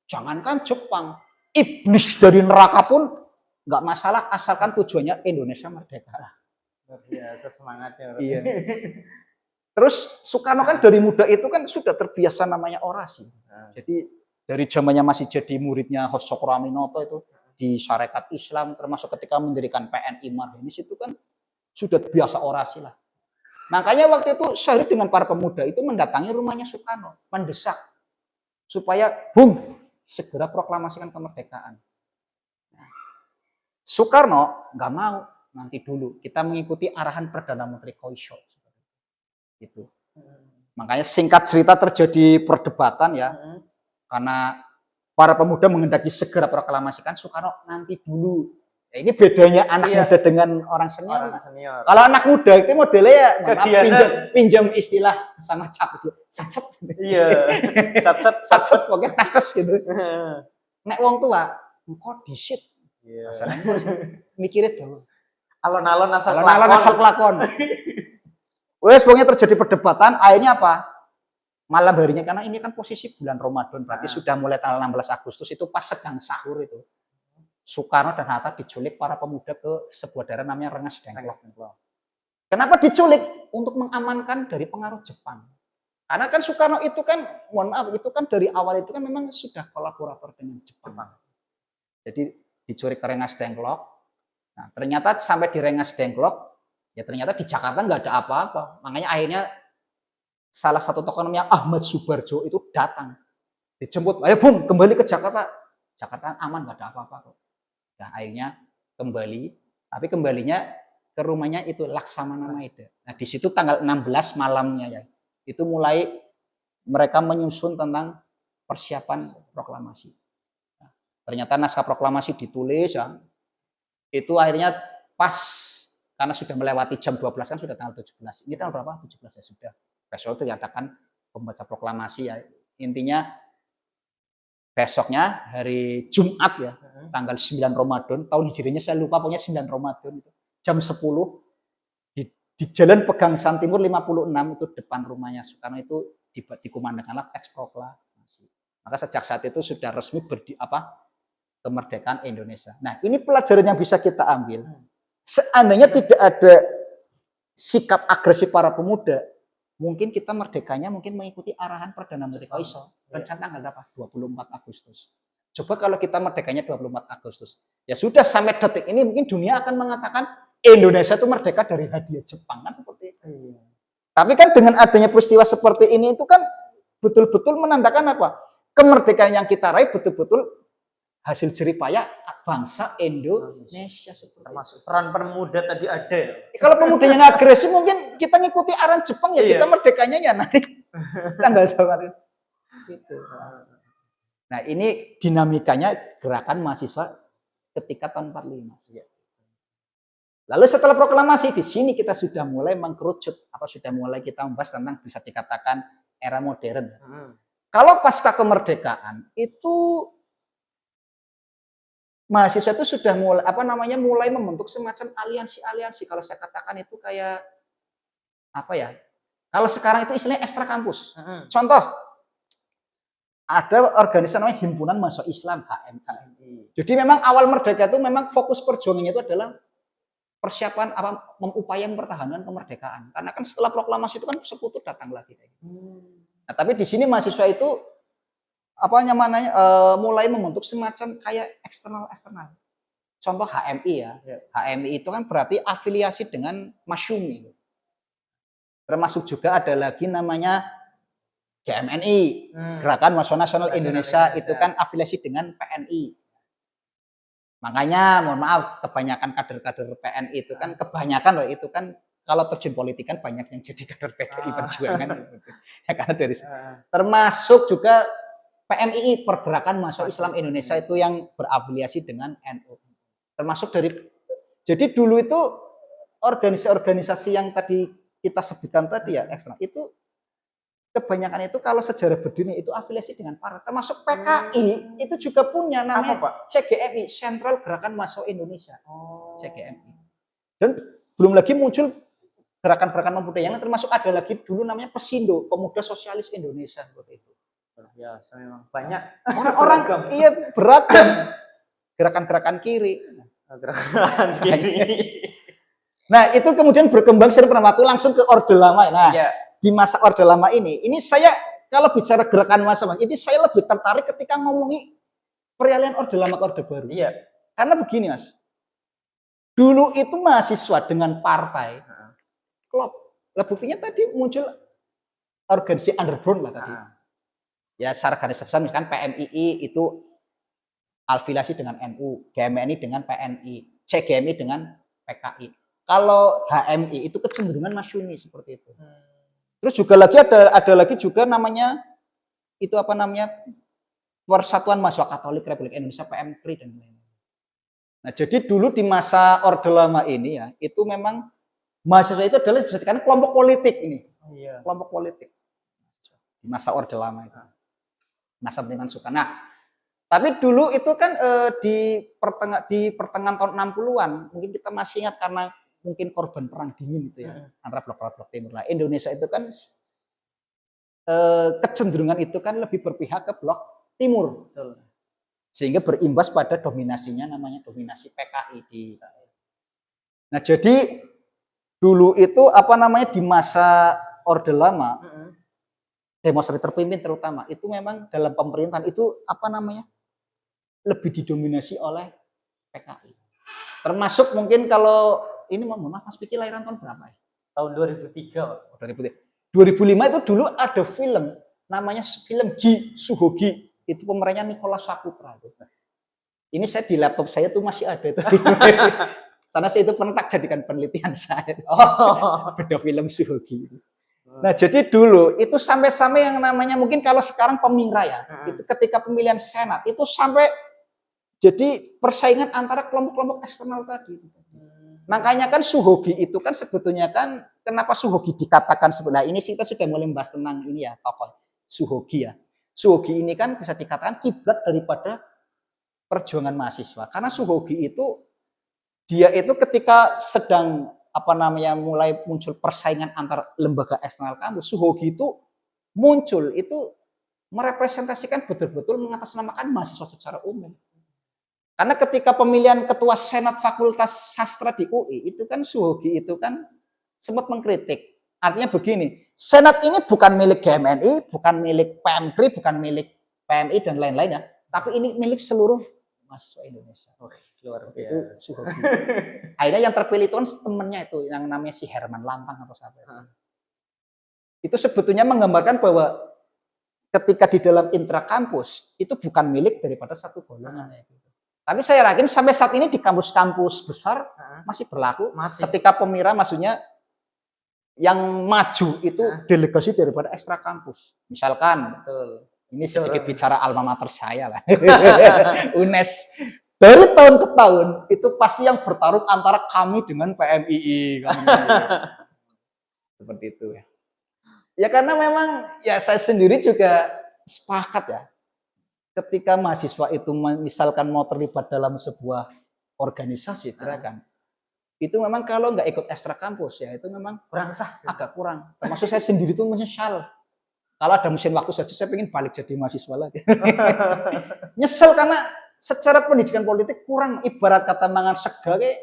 jangankan Jepang, iblis dari neraka pun nggak masalah asalkan tujuannya Indonesia merdeka. Luar biasa semangatnya. Iya. Terus Soekarno kan dari muda itu kan sudah terbiasa namanya orasi. Jadi dari zamannya masih jadi muridnya Hossok Raminoto itu di Syarikat Islam, termasuk ketika mendirikan PNI Marhinis itu kan sudah biasa orasi lah. Makanya waktu itu Syahrir dengan para pemuda itu mendatangi rumahnya Soekarno, mendesak supaya Bung segera proklamasikan kemerdekaan. Nah, Soekarno nggak mau, nanti dulu kita mengikuti arahan Perdana Menteri Koisho. Gitu. Makanya singkat cerita terjadi perdebatan ya, karena para pemuda menghendaki segera proklamasikan, Soekarno nanti dulu. Ya, ini bedanya anak muda dengan orang senior. Kalau anak muda itu modelnya ya pinjam istilah sama capus, satset. Iya, satset pokoknya naskes gitu. Nek wong tua, kok disit. Iya. Mikirin dulu. Alon-alon asal kelakon. Wes pokoknya terjadi perdebatan, akhirnya apa? Malam harinya, karena ini kan posisi bulan Ramadan, berarti sudah mulai tanggal 16 Agustus itu pas sedang sahur itu. Soekarno dan Hatta diculik para pemuda ke sebuah daerah namanya Rengas Dengklok. Kenapa diculik? Untuk mengamankan dari pengaruh Jepang. Karena kan Soekarno itu kan, mohon maaf, itu kan dari awal itu kan memang sudah kolaborator dengan Jepang. Jadi diculik ke Rengas Dengklok. Nah, ternyata sampai di Rengas Dengklok, ya ternyata di Jakarta nggak ada apa-apa. Makanya akhirnya salah satu tokoh namanya Ahmad Subarjo itu datang. Dijemput, ayo Bung, kembali ke Jakarta. Jakarta aman, nggak ada apa-apa kok. Nah, akhirnya kembali, tapi kembalinya ke rumahnya itu Laksamana Maeda. Nah, di situ tanggal 16 malamnya ya, itu mulai mereka menyusun tentang persiapan proklamasi. Nah, ternyata naskah proklamasi ditulis ya, itu akhirnya pas karena sudah melewati jam 12 kan sudah tanggal 17. Ini tanggal berapa? 17 ya sudah. Besok itu diadakan pembaca proklamasi ya. Intinya besoknya hari Jumat ya, tanggal 9 Ramadan, tahun Hijriahnya saya lupa, pokoknya 9 Ramadan itu. Jam 10 di Jalan Pegangsaan Timur 56 itu depan rumahnya Soekarno itu dikumandangkanlah teks proklamasi. Maka sejak saat itu sudah resmi kemerdekaan Indonesia. Nah, ini pelajaran yang bisa kita ambil. Seandainya tidak ada sikap agresif para pemuda, mungkin kita merdekanya mungkin mengikuti arahan Perdana Menteri Koisho. Rencana tanggal berapa? 24 Agustus. Coba kalau kita merdekanya 24 Agustus. Ya sudah sampai detik ini mungkin dunia akan mengatakan Indonesia itu merdeka dari hadiah Jepang kan seperti itu. Tapi kan dengan adanya peristiwa seperti ini itu kan betul-betul menandakan apa? Kemerdekaan yang kita raih betul-betul hasil jeripaya bangsa Indonesia seperti termasuk peran pemuda tadi ada. Kalau pemuda yang agresif mungkin kita ngikuti arahan Jepang ya, kita merdekanya ya nanti tanggal 2 gitu. Nah, ini dinamikanya gerakan mahasiswa ketika tahun 45. Lalu setelah proklamasi di sini kita sudah mulai mengkerucut, sudah mulai kita membahas tentang bisa dikatakan era modern. Kalau pasca kemerdekaan itu mahasiswa itu sudah mulai membentuk semacam aliansi-aliansi. Kalau saya katakan itu kayak Kalau sekarang itu istilahnya ekstra kampus. Contoh, ada organisasi namanya Himpunan Mahasiswa Islam HMI. Jadi memang awal merdeka itu memang fokus perjuangannya itu adalah persiapan upaya mempertahankan kemerdekaan. Karena kan setelah proklamasi itu kan sekutu datang lagi. Nah, tapi di sini mahasiswa itu mulai membentuk semacam kayak eksternal. Contoh HMI ya. HMI itu kan berarti afiliasi dengan Masyumi. Termasuk juga ada lagi namanya GMNI, Gerakan Mahasiswa Nasional Indonesia, itu kan afiliasi dengan PNI. Makanya mohon maaf, kebanyakan kader-kader PNI itu kan kebanyakan loh, itu kan kalau terjun politik kan banyak yang jadi kader PDI Perjuangan. Ya, karena dari termasuk juga PMII, Pergerakan Mahasiswa Islam Indonesia, itu yang berafiliasi dengan NU. Termasuk dari, jadi dulu itu organisasi-organisasi yang tadi kita sebutkan tadi ya, eksternal, itu kebanyakan itu kalau sejarah berdiri itu afiliasi dengan partai. Termasuk PKI itu juga punya namanya CGMI, Sentral Gerakan Mahasiswa Indonesia. CGMI. Dan belum lagi muncul gerakan-gerakan pemuda yang termasuk ada lagi dulu namanya Pesindo, Pemuda Sosialis Indonesia, seperti itu. Ya, memang banyak orang-orang iya beragam, gerakan-gerakan kiri. Gerakan kiri. Nah, itu kemudian berkembang seiring waktu langsung ke Orde Lama. Nah, di masa Orde Lama ini saya kalau bicara gerakan masa, ini saya lebih tertarik ketika ngomongi peralihan Orde Lama ke Orde Baru. Iya. Karena begini, Mas. Dulu itu mahasiswa dengan partai klub. Lah buktinya tadi muncul organisasi underground lah tadi. Ya, secara garis besar misalkan PMII itu afiliasi dengan NU, GMNI dengan PNI, CGMI dengan PKI. Kalau HMI itu kecenderungan Masyumi seperti itu. Terus juga lagi ada lagi juga namanya itu Persatuan Mahasiswa Katolik Republik Indonesia, PMKRI dan lain-lain. Nah, jadi dulu di masa Orde Lama ini ya, itu memang mahasiswa itu adalah bisa dikatakan kelompok politik ini. Kelompok politik. Di masa Orde Lama itu. Masa pemerintahan Soekarno. Nah, tapi dulu itu kan di pertengahan tahun 60-an, mungkin kita masih ingat karena mungkin korban perang dingin itu ya, antara blok timur. Nah, Indonesia itu kan kecenderungan itu kan lebih berpihak ke blok timur. Betul. Sehingga berimbas pada dominasinya namanya dominasi PKI di. Nah, jadi dulu itu di masa Orde Lama, demonstrasi terpimpin terutama itu memang dalam pemerintahan itu lebih didominasi oleh PKI. Termasuk mungkin kalau ini Mas Piki lahiran tahun berapa ya? Tahun 2003. 2005 itu dulu ada film namanya film Gi Suhogi, itu pemerannya Nicholas Saputra itu. Ini saya di laptop saya tuh masih ada itu. Karena saya itu pernah jadikan penelitian saya. Beda film Suhogi. Nah, jadi dulu itu sampai-sampai yang namanya mungkin kalau sekarang pemingra ya, itu ketika pemilihan senat itu sampai jadi persaingan antara kelompok-kelompok eksternal tadi. Makanya kan Suhogi itu kan sebetulnya kan kenapa Suhogi dikatakan sebelah ini kita sudah mulai membahas tentang ini ya tokoh Suhogi ya. Suhogi ini kan bisa dikatakan kiblat daripada perjuangan mahasiswa. Karena Suhogi itu dia itu ketika sedang mulai muncul persaingan antar lembaga eksternal kampus, Suhogi itu muncul itu merepresentasikan betul-betul mengatasnamakan mahasiswa secara umum. Karena ketika pemilihan ketua senat Fakultas Sastra di UI itu kan Suhogi itu kan sempat mengkritik. Artinya begini, senat ini bukan milik GMNI, bukan milik PMKRI, bukan milik PMI dan lain-lain ya, tapi ini milik seluruh mahasiswa Indonesia. Luar biasa. Itu Suhogi. Akhirnya yang terpilih itu kan temennya itu yang namanya si Herman Lantang atau siapa. Itu sebetulnya menggambarkan bahwa ketika di dalam intrakampus itu bukan milik daripada satu golongan. Tapi saya yakin sampai saat ini di kampus-kampus besar masih berlaku. Ketika pemira maksudnya yang maju itu delegasi daripada ekstra kampus. Misalkan, ini sedikit bicara alma mater saya lah. UNES. Dari tahun ke tahun itu pasti yang bertarung antara kami dengan PMII. Seperti itu ya. Ya karena memang ya saya sendiri juga sepakat ya. Ketika mahasiswa itu misalkan mau terlibat dalam sebuah organisasi gerakan, itu memang kalau nggak ikut ekstra kampus ya itu memang Kurang sah. agak kurang. Termasuk saya sendiri tuh menyesal. Kalau ada mesin waktu saja saya pengen balik jadi mahasiswa lagi. Nyesel karena secara pendidikan politik kurang, ibarat kata mangan sega kayak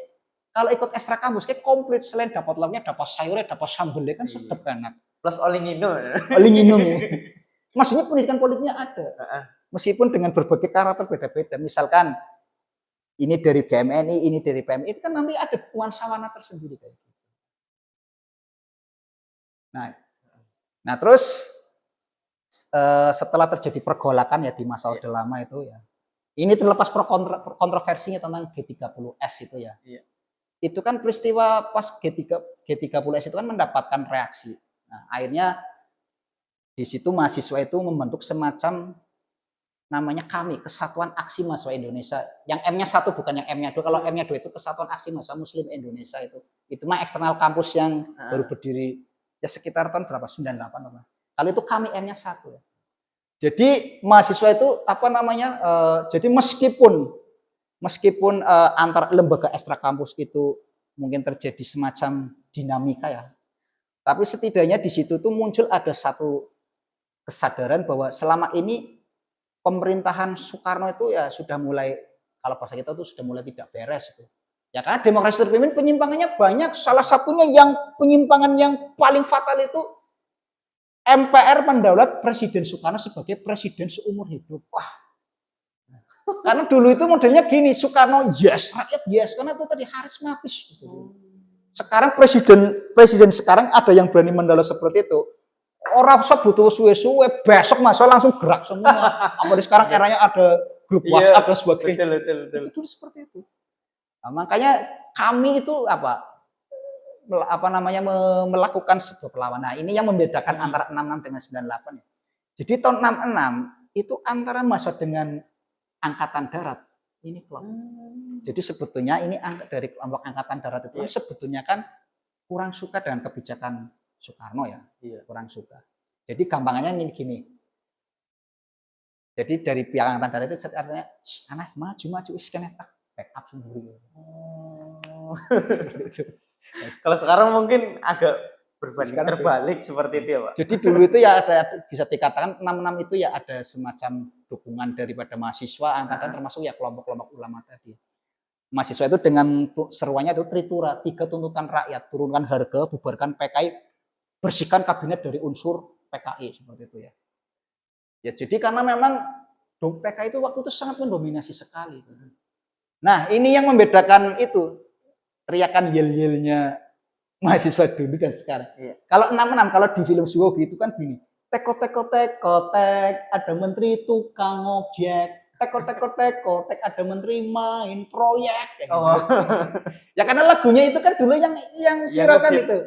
kalau ikut ekstra kampus kayak komplit, selain dapat lauknya, dapat sayurnya, dapat sambelnya kan sedap enak. Plus olingino. Olingino ya. Maksudnya pendidikan politiknya ada. Heeh. Meskipun dengan berbagai karakter beda-beda. Misalkan ini dari BMNI, ini dari PMI, itu kan nanti ada nuansa tersendiri kayak gitu. Nah terus setelah terjadi pergolakan ya di masa Orde Lama itu ya. Ini terlepas kontroversinya tentang G30S itu ya. Iya. Itu kan peristiwa pas G30S itu kan mendapatkan reaksi. Nah, akhirnya di situ mahasiswa itu membentuk semacam namanya KAMI, Kesatuan Aksi Mahasiswa Indonesia. Yang M-nya 1 bukan yang M-nya 2. Kalau M-nya 2 itu Kesatuan Aksi Mahasiswa Muslim Indonesia itu. Itu mah eksternal kampus yang baru berdiri ya sekitar tahun berapa? 98 apa. Kalau itu KAMI M-nya 1 ya. Jadi mahasiswa itu apa namanya? Jadi meskipun antar lembaga ekstra kampus itu mungkin terjadi semacam dinamika ya. Tapi setidaknya di situ tuh muncul ada satu kesadaran bahwa selama ini pemerintahan Soekarno itu ya sudah mulai, kalau bahasa kita tuh sudah mulai tidak beres itu. Ya karena demokrasi terpimpin penyimpangannya banyak. Salah satunya yang penyimpangan yang paling fatal itu MPR mendaulat Presiden Soekarno sebagai presiden seumur hidup. Wah. Karena dulu itu modelnya gini, Soekarno yes, rakyat yes, karena itu tadi harismatis gitu. Sekarang presiden sekarang ada yang berani mendaulat seperti itu. Orang usah butuh suwe-suwe, besok masa langsung gerak semua. Apalagi sekarang eranya ada grup WhatsApp dan sebagainya. Betul. Itu dulu seperti itu. Nah, makanya kami itu apa namanya melakukan sebuah perlawanan. Nah, ini yang membedakan antara 66 dengan 98 ya. Jadi tahun 66 itu antara masa dengan angkatan darat ini klop. Jadi sebetulnya ini dari kelompok angkatan darat itu sebetulnya kan kurang suka dengan kebijakan Soekarno ya. Kurang suka. Jadi gampangannya ini gini. Jadi dari pihak angkatan darat itu artinya anak maju iskennya tak backup sendiri. Kalau sekarang mungkin agak terbalik seperti itu ya Pak. Jadi dulu itu ya ada, bisa dikatakan 66 itu ya ada semacam dukungan daripada mahasiswa angkatan termasuk ya kelompok-kelompok ulama tadi. Mahasiswa itu dengan seruannya itu Tritura, 3 tuntutan rakyat, turunkan harga, bubarkan PKI, bersihkan kabinet dari unsur PKI seperti itu ya. Ya jadi karena memang PKI itu waktu itu sangat mendominasi sekali. Nah ini yang membedakan itu teriakan yel-yelnya mahasiswa dulu dan sekarang. Kalau 66, kalau di film Suwogi itu kan gini, tek, ada menteri tukang ojek, tek, ada menteri main proyek. Gitu. Ya karena lagunya itu kan dulu yang viral kan itu.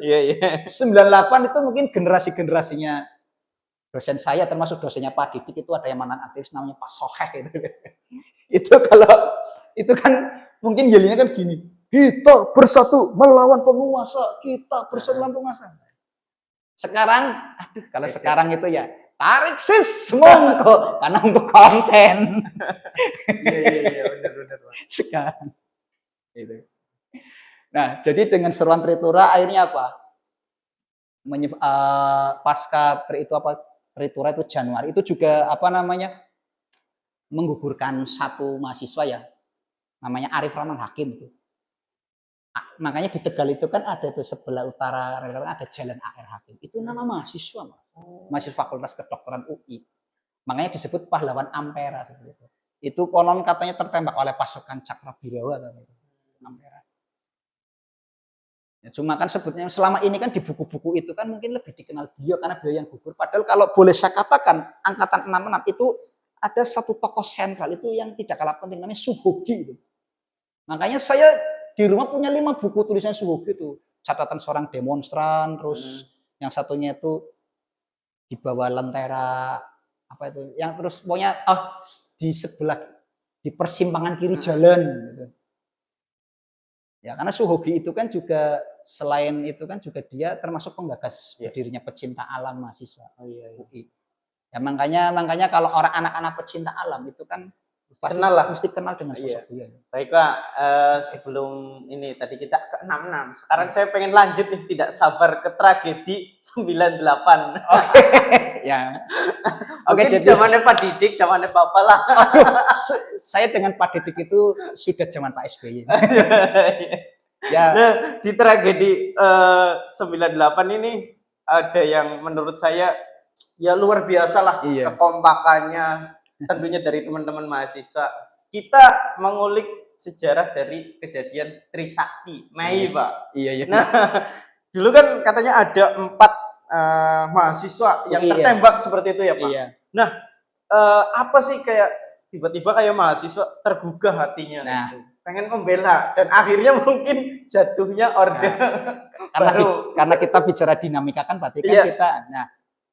98 itu mungkin generasi-generasinya dosen saya, termasuk dosennya Pak Didik itu ada yang mantan aktivis namanya Pak Soheh itu. Itu kalau itu kan mungkin yelnya kan gini, kita bersatu melawan penguasa, kita bersatu melawan penguasa. Sekarang, kalau sekarang itu ya tarik sis monggo karena untuk konten. Iya benar. Sekarang itu. Nah, jadi dengan seruan Tritura akhirnya apa? Pasca Tritura itu Januari itu juga apa namanya? Menggugurkan satu mahasiswa ya. Namanya Arif Rahman Hakim itu. Makanya di Tegal itu kan ada tuh sebelah utara ada Jalan AR Hakim. Itu nama mahasiswa, mahasiswa Fakultas Kedokteran UI. Makanya disebut pahlawan Ampera seperti itu. Itu konon katanya tertembak oleh pasukan Cakrabirawa Ampera. Ya, cuma kan sebetulnya selama ini kan di buku-buku itu kan mungkin lebih dikenal beliau karena beliau yang gugur. Padahal kalau boleh saya katakan angkatan 66 itu ada satu tokoh sentral itu yang tidak kalah penting namanya Suhogi. Makanya saya di rumah punya 5 buku tulisan Suhogi itu. Catatan seorang demonstran, terus yang satunya itu di bawah lentera apa itu, yang terus pokoknya di sebelah di persimpangan kiri jalan gitu. Ya karena Suhogi itu kan juga selain itu kan juga dia termasuk penggagas berdirinya pecinta alam mahasiswa UI. Ya makanya kalau orang anak-anak pecinta alam itu kan Kenal lah. Mesti kenal dengan Iya. sosok dia. Baik Pak, sebelum ini tadi kita ke 66. Sekarang saya pengen lanjut nih, tidak sabar ke tragedi 98. Oke. Ya. Oke, Mungkin jadi zamannya Pak Didik, zamannya Bapak lah. saya dengan Pak Didik itu sudah zaman Pak SBY. Ya, Nah, di tragedi 98 ini ada yang menurut saya ya luar biasa lah Iya. kekompakannya tentunya dari teman-teman mahasiswa. Kita mengulik sejarah dari kejadian Trisakti Mei, Iya. Pak. Iya, iya. Nah, dulu kan katanya ada 4 mahasiswa yang Iya. tertembak seperti itu ya, Pak. Iya. Nah, apa sih kayak tiba-tiba kayak mahasiswa tergugah hatinya Nah. gitu. Pengen membela dan akhirnya mungkin jatuhnya orde Karena kita bicara dinamika kan berarti kan Iya. kita. Nah,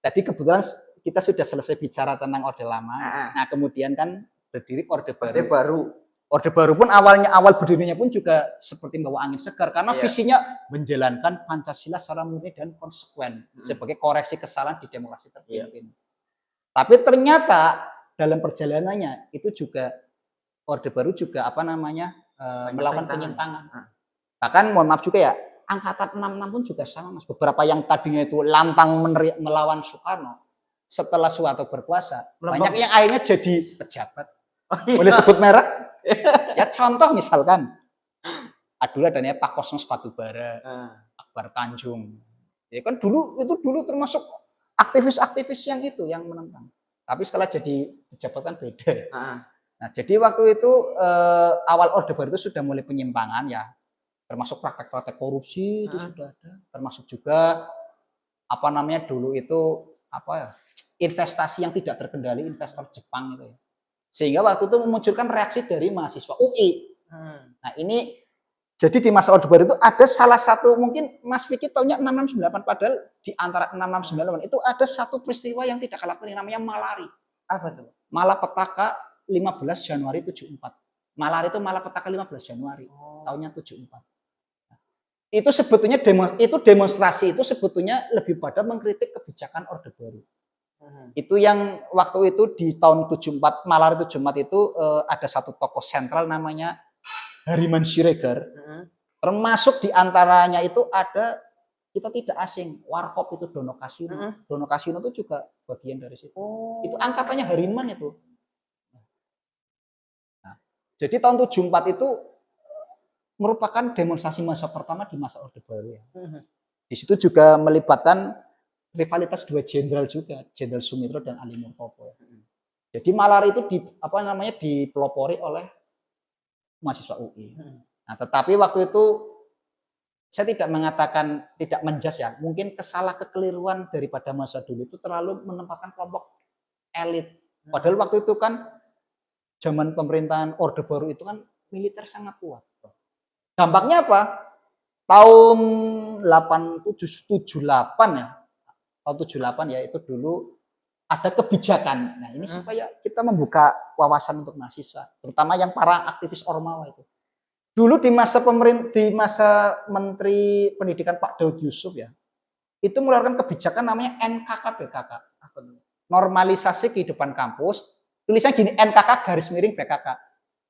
tadi kebetulan kita sudah selesai bicara tentang orde lama. Nah. Nah, kemudian kan berdiri orde baru. Orde baru. Orde baru pun awal berdirinya pun juga seperti membawa angin segar karena Iya. visinya menjalankan Pancasila secara murni dan konsekuen sebagai koreksi kesalahan di demokrasi terpimpin. Tapi ternyata dalam perjalanannya itu juga orde baru juga melakukan penyimpangan. Bahkan mohon maaf juga ya, angkatan 66 pun juga sama Mas. Beberapa yang tadinya itu lantang melawan Soekarno setelah Soeharto berkuasa, banyak yang akhirnya jadi pejabat. Boleh sebut merek? Ya contoh misalkan dulu adanya Pak Kosmas Batubara, Akbar Tanjung. Ya kan dulu termasuk aktivis-aktivis yang menentang. Tapi setelah jadi pejabat kan beda. Nah, jadi waktu itu awal orde baru itu sudah mulai penyimpangan ya. Termasuk praktek-praktek korupsi itu sudah ada. Termasuk juga dulu itu investasi yang tidak terkendali, investor Jepang itu ya. Sehingga waktu itu memunculkan reaksi dari mahasiswa UI. Nah, ini jadi di masa orde baru itu ada salah satu, mungkin Mas Vicky tahunya 668, padahal di antara 668 itu ada satu peristiwa yang tidak kalah penting namanya Malari. Apa tuh? Malapetaka 15 Januari 74. Malari itu malapetaka 15 Januari tahunnya 74. Nah, itu sebetulnya demonstrasi itu sebetulnya lebih pada mengkritik kebijakan orde baru. Itu yang waktu itu di tahun 74, Malari 74 itu ada satu tokoh sentral namanya Hariman Siregar. Termasuk di antaranya itu ada, kita tidak asing, Warkop itu Dono Kasino. Dono Kasino itu juga bagian dari situ. Itu angkatannya Hariman itu. Nah, jadi tahun 74 itu merupakan demonstrasi massa pertama di masa orde baru ya. Di situ juga melibatkan rivalitas dua jenderal juga, Jenderal Sumitro dan Ali Murtopo. Jadi Malari itu dipelopori oleh mahasiswa UI. Nah, tetapi waktu itu saya tidak mengatakan tidak menjas ya, mungkin kekeliruan daripada masa dulu itu terlalu menempatkan kelompok elit. Padahal waktu itu kan zaman pemerintahan orde baru itu kan militer sangat kuat. Dampaknya apa? Tahun 78 ya. Tahun 78 ya itu dulu ada kebijakan. Nah, ini supaya kita membuka wawasan untuk mahasiswa, terutama yang para aktivis Ormawa itu. Dulu di masa Menteri Pendidikan Pak Daud Yusuf ya, itu mengeluarkan kebijakan namanya NKK-BKK. Normalisasi kehidupan kampus. Tulisannya gini, NKK_BKK.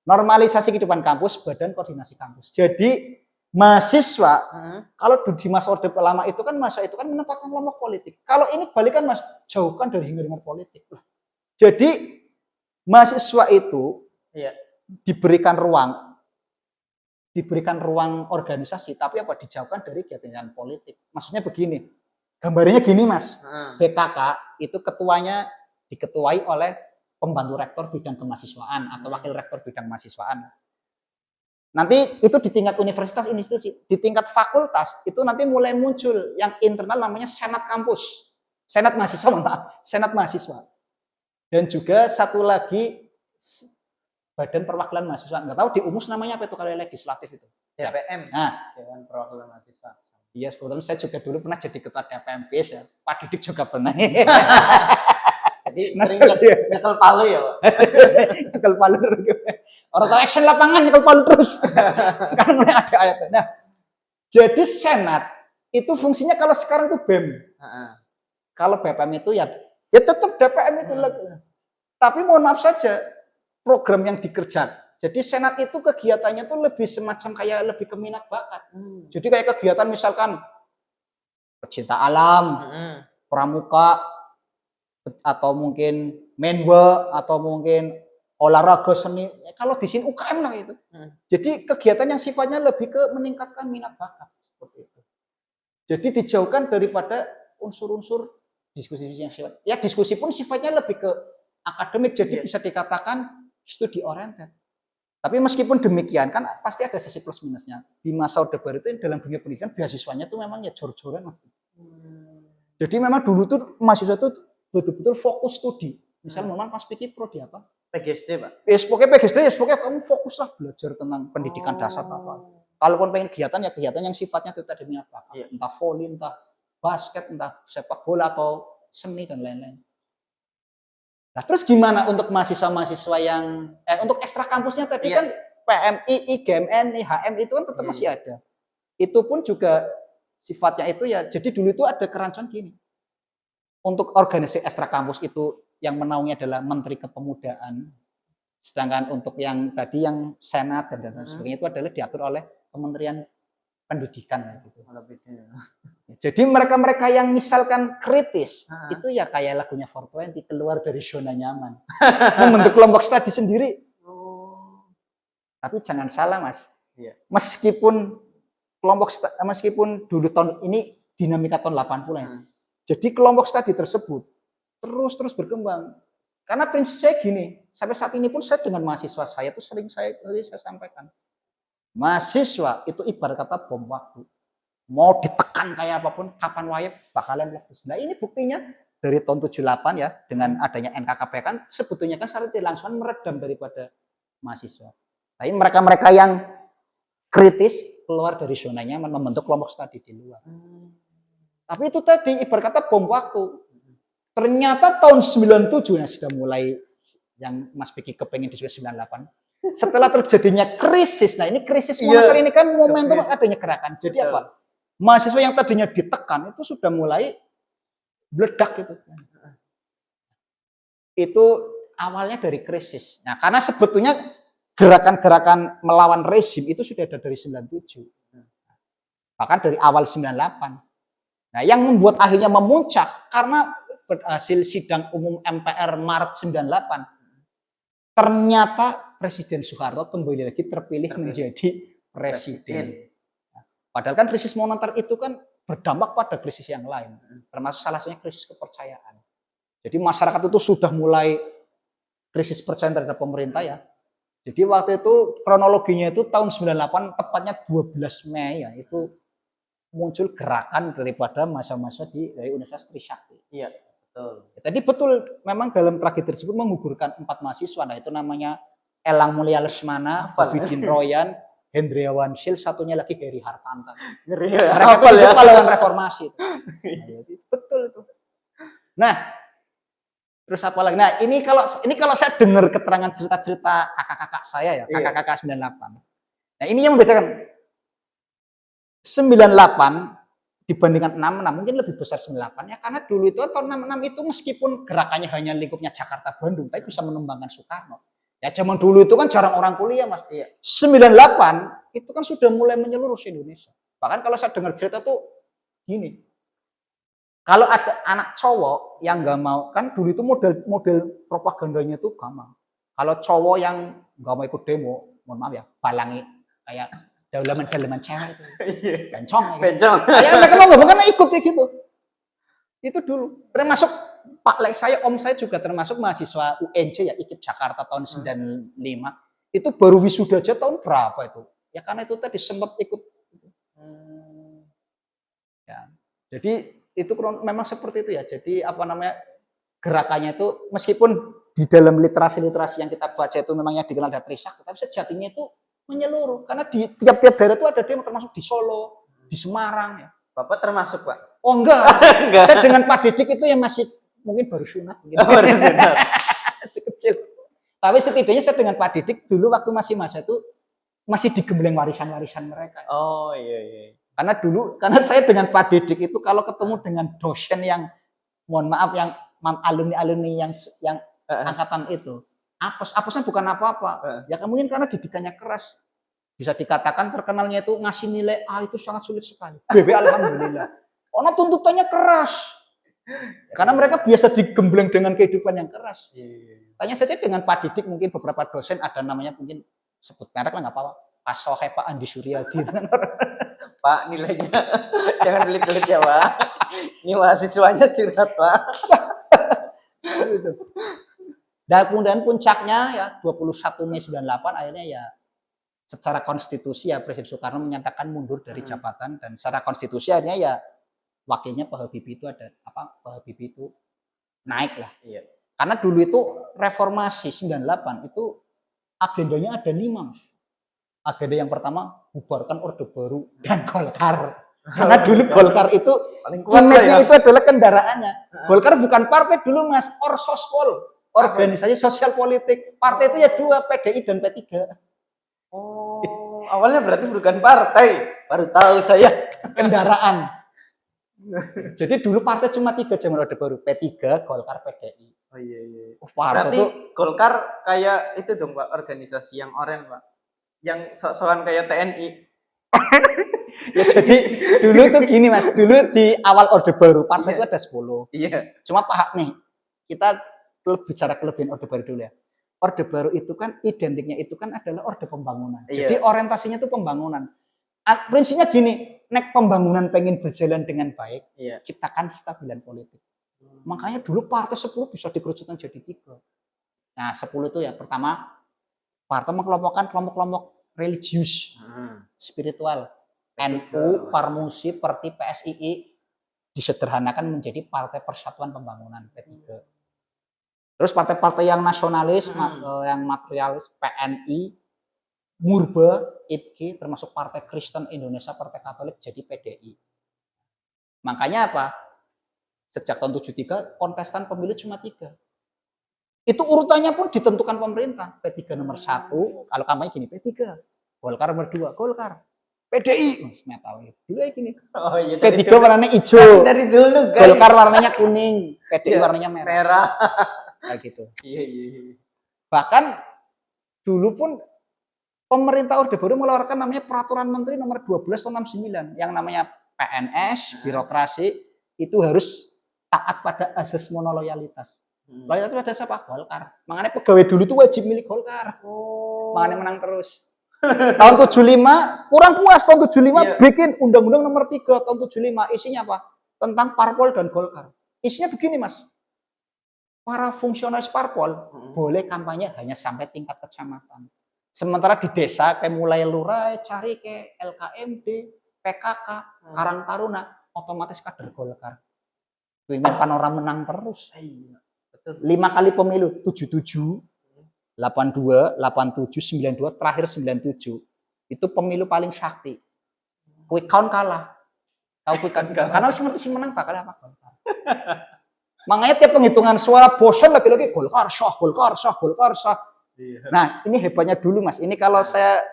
Normalisasi kehidupan kampus, Badan Koordinasi Kampus. Jadi mahasiswa kalau di masa orde lama itu kan menempatkan kelompok politik. Kalau ini balikan Mas, jauhkan dari hingar-bingar politik. Jadi mahasiswa itu diberikan ruang organisasi, tapi dijauhkan dari kegiatan politik. Maksudnya begini, gambarnya gini Mas, BKK itu ketuanya diketuai oleh pembantu rektor bidang kemahasiswaan atau wakil rektor bidang mahasiswaan. Nanti itu di tingkat universitas, institusi, di tingkat fakultas itu nanti mulai muncul yang internal namanya senat kampus, senat mahasiswa, dan juga satu lagi badan perwakilan mahasiswa. Nggak tahu di UMUS namanya apa itu kalau legislatif itu? DPM. Nah, Dewan Perwakilan Mahasiswa. Iya, sebetulnya saya juga dulu pernah jadi ketua DPM BIS ya. Pak Didik juga pernah. Jadi sering nyekel palu ya, Pak. Nyekel palu. Orang tahu action lapangan nyekel palu terus. Karena mulai ada ayatnya. Nah, jadi senat itu fungsinya kalau sekarang itu BEM. Kalau BPM itu ya tetap DPM itu. Tapi mohon maaf saja, program yang dikerjakan. Jadi senat itu kegiatannya tuh lebih semacam kayak lebih ke minat bakat. Jadi kayak kegiatan misalkan pecinta alam, pramuka, atau mungkin menwa, atau mungkin olahraga seni. Kalau di sini UKM lah itu. Jadi kegiatan yang sifatnya lebih ke meningkatkan minat bakat seperti itu. Jadi dijauhkan daripada unsur-unsur diskusi yang sifat. Ya diskusi pun sifatnya lebih ke akademik. Jadi bisa dikatakan studi oriented. Tapi meskipun demikian kan pasti ada sisi plus minusnya. Di masa Orde Baru itu dalam dunia pendidikan beasiswanya tuh memang ya jor-joran. Jadi memang dulu tuh mahasiswa tuh betul-betul fokus studi. Misal memang pas pikir prodi apa? PGSD, Pak. Pokoknya PGSD, pokoknya kamu fokuslah belajar tentang pendidikan dasar apa. Kalaupun pengen kegiatan ya kegiatan yang sifatnya itu tadi apa? Entah voli, entah basket, entah sepak bola atau seni dan lain-lain. Nah, terus gimana untuk mahasiswa-mahasiswa yang untuk ekstra kampusnya tadi kan PMI, IGMN, IHM itu kan tetap masih ada. Itu pun juga sifatnya itu ya, jadi dulu itu ada kerancuan gini. Untuk organisasi ekstra kampus itu yang menaungi adalah Menteri Kepemudaan. Sedangkan untuk yang tadi yang Senat dan sebagainya itu adalah diatur oleh Kementerian Pendidikan gitu. Jadi mereka-mereka yang misalkan kritis itu ya kayak lagunya 420 keluar dari zona nyaman. Membentuk kelompok studi sendiri. Tapi jangan salah, Mas. Meskipun meskipun dulu tahun ini dinamika tahun 80 ya. Jadi kelompok studi tersebut terus berkembang. Karena prinsip saya gini, sampai saat ini pun saya dengan mahasiswa saya tuh sering saya sampaikan. Mahasiswa itu ibarat kata bom waktu. Mau ditekan kayak apapun, kapan wae bakalan letus. Nah ini buktinya dari tahun 78 ya, dengan adanya NKKP kan sebetulnya kan secara tidak langsung meredam daripada mahasiswa. Tapi mereka-mereka yang kritis keluar dari zona nyaman membentuk kelompok studi di luar. Tapi itu tadi ibarat kata bom waktu. Ternyata tahun 97 ya sudah mulai yang Mas Piki kepengen di 98. Setelah terjadinya krisis, nah ini krisis moneter ini kan momentum adanya gerakan. Jadi apa? Mahasiswa yang tadinya ditekan itu sudah mulai meledak gitu. Itu awalnya dari krisis. Nah, karena sebetulnya gerakan-gerakan melawan rezim itu sudah ada dari 97. Bahkan dari awal 98. Nah, yang membuat akhirnya memuncak karena hasil sidang umum MPR Maret 98. Ternyata Presiden Soeharto kembali lagi terpilih menjadi presiden. Padahal kan krisis moneter itu kan berdampak pada krisis yang lain, termasuk salah satunya krisis kepercayaan. Jadi masyarakat itu sudah mulai krisis percaya terhadap pemerintah ya. Jadi waktu itu kronologinya itu tahun 98 tepatnya 12 Mei ya, itu muncul gerakan daripada mahasiswa dari Universitas Trisakti. Iya, betul. Tadi betul memang dalam tragedi tersebut menggugurkan 4 mahasiswa. Nah, itu namanya Elang Mulia Lesmana, Hafidin Royan, Hendriawan Sil, satunya lagi Heri Hartanto. Mereka itu disebut pahlawan reformasi. Betul itu. Nah, terus apa lagi? Nah, ini kalau saya dengar keterangan cerita-cerita kakak-kakak saya ya, kakak-kakak 98. Nah, ini yang membedakan 98 dibandingkan 66 mungkin lebih besar 98 ya, karena dulu itu tahun 66 itu meskipun gerakannya hanya lingkupnya Jakarta Bandung, tapi bisa menumbangkan Soekarno. Ya zaman dulu itu kan jarang orang kuliah, Mas. 98 itu kan sudah mulai menyeluruh di Indonesia. Bahkan kalau saya dengar cerita tuh gini. Kalau ada anak cowok yang nggak mau, kan dulu itu model propagandanya itu gampang. Kalau cowok yang nggak mau ikut demo, mohon maaf ya, balangi kayak daleman cewek itu. Bencong. Bencong. Ya mereka mau nggak karena ikut gitu. Itu dulu. Termasuk Pak Lek saya, om saya juga termasuk mahasiswa UNJ ya, IKIP Jakarta tahun 95. Itu baru wisuda aja tahun berapa itu? Ya karena itu tadi sempat ikut. Ya. Jadi itu memang seperti itu ya. Jadi apa namanya? Gerakannya itu meskipun di dalam literasi yang kita baca itu memangnya dikenal ada Trisakti, tapi sejatinya itu menyeluruh. Karena di tiap-tiap daerah itu ada demo, termasuk di Solo, di Semarang ya. Bapak termasuk, Pak? Oh enggak. Saya dengan Pak Didik itu yang masih mungkin baru sunat gitu. Baru sunat. Masih kecil. Tapi setidaknya saya dengan Pak Didik dulu waktu masih masa itu masih digembleng warisan-warisan mereka. Oh iya. Karena saya dengan Pak Didik itu kalau ketemu dengan dosen yang mohon maaf yang alumni-alumni yang angkatan itu Apesnya bukan apa-apa. Ya mungkin karena didikannya keras. Bisa dikatakan terkenalnya itu ngasih nilai A itu sangat sulit sekali. BB alhamdulillah. Karena tuntutannya keras. Karena mereka biasa digembleng dengan kehidupan yang keras. Tanya saja dengan Pak Didik, mungkin beberapa dosen ada namanya, mungkin sebut merek lah nggak apa-apa. Pak Sohe, Pak Andi Suryadi. Pak, nilainya jangan pelit-pelit ya Pak. Ini mahasiswanya curhat Pak. Dan kemudian puncaknya ya 21 Mei 98 akhirnya ya secara konstitusi ya Presiden Soekarno menyatakan mundur dari jabatan, dan secara konstitusi akhirnya ya wakilnya Pak Habibie itu Pak Habibie itu naik lah. Iya. Karena dulu itu reformasi 98 itu agendanya ada 5. Agenda yang pertama bubarkan Orde Baru dan Golkar. Karena dulu Golkar itu image-nya itu adalah kendaraannya. Golkar bukan partai dulu Mas, orsospol, organisasi sosial politik. Partai itu ya 2, PDI dan P3. Oh, awalnya berarti bukan partai. Baru tahu saya. Kendaraan. Jadi dulu partai cuma 3 zaman Orde Baru, P3, Golkar, PDI. Oh iya. Partai berarti itu Golkar kayak itu dong Pak, organisasi yang oranye Pak. Yang sok-sokan kayak TNI. Ya jadi dulu tuh gini Mas, dulu di awal Orde Baru partai itu ada 10. Iya. Cuma Pak nih, kita bicara kelebihan Orde Baru dulu ya. Orde Baru itu kan identiknya itu kan adalah Orde Pembangunan. Iya. Jadi orientasinya itu pembangunan. Prinsipnya gini, nek pembangunan pengen berjalan dengan baik, ciptakan stabilan politik. Makanya dulu partai 10 bisa dikerucutkan jadi 3. Nah 10 itu ya pertama, partai mengelompokkan kelompok-kelompok religius, spiritual. NU, Parmusi, Perti, PSII disederhanakan menjadi Partai Persatuan Pembangunan P3. Terus partai-partai yang nasionalis, yang materialis, PNI, Murba, IPG, termasuk Partai Kristen Indonesia, Partai Katolik jadi PDI. Makanya apa? Sejak tahun 73 kontestan pemilu cuma 3. Itu urutannya pun ditentukan pemerintah. P3 nomor 1, kalau kampanye gini P3. Golkar nomor 2, Golkar. PDI, metal dulu ya gini. Oh iya. P3 warnanya hijau. Dari dulu guys. Golkar warnanya kuning, PDI warnanya merah. Kayak gitu. Iya. Bahkan dulu pun pemerintah Orde Baru mengeluarkan namanya Peraturan Menteri nomor 12 tahun 69 yang namanya PNS, birokrasi itu harus taat pada asas monoloyalitas. Loyalitas pada siapa? Golkar. Makanya pegawai dulu itu wajib milik Golkar. Makanya menang terus. Tahun 75 kurang puas, tahun 75 bikin Undang-Undang nomor 3 tahun 75, isinya apa? Tentang parpol dan Golkar. Isinya begini Mas, para fungsionaris parpol boleh kampanye hanya sampai tingkat kecamatan. Sementara di desa kayak mulai lurah, cari ke LKMD, PKK, Karang Taruna, otomatis kader Golkar. Dengan panorama menang terus. 5 kali pemilu, 77, 82, 87, 92, terakhir 97. Itu pemilu paling sakti. Quick count kalah. Tahu quick count? Karena harus ngerti sih menang bakal apa Golkar. Makanya tiap penghitungan suara bosan lagi-lagi Golkar sah, Golkar sah, Golkar sah. Nah, ini hebatnya dulu Mas. Ini kalau saya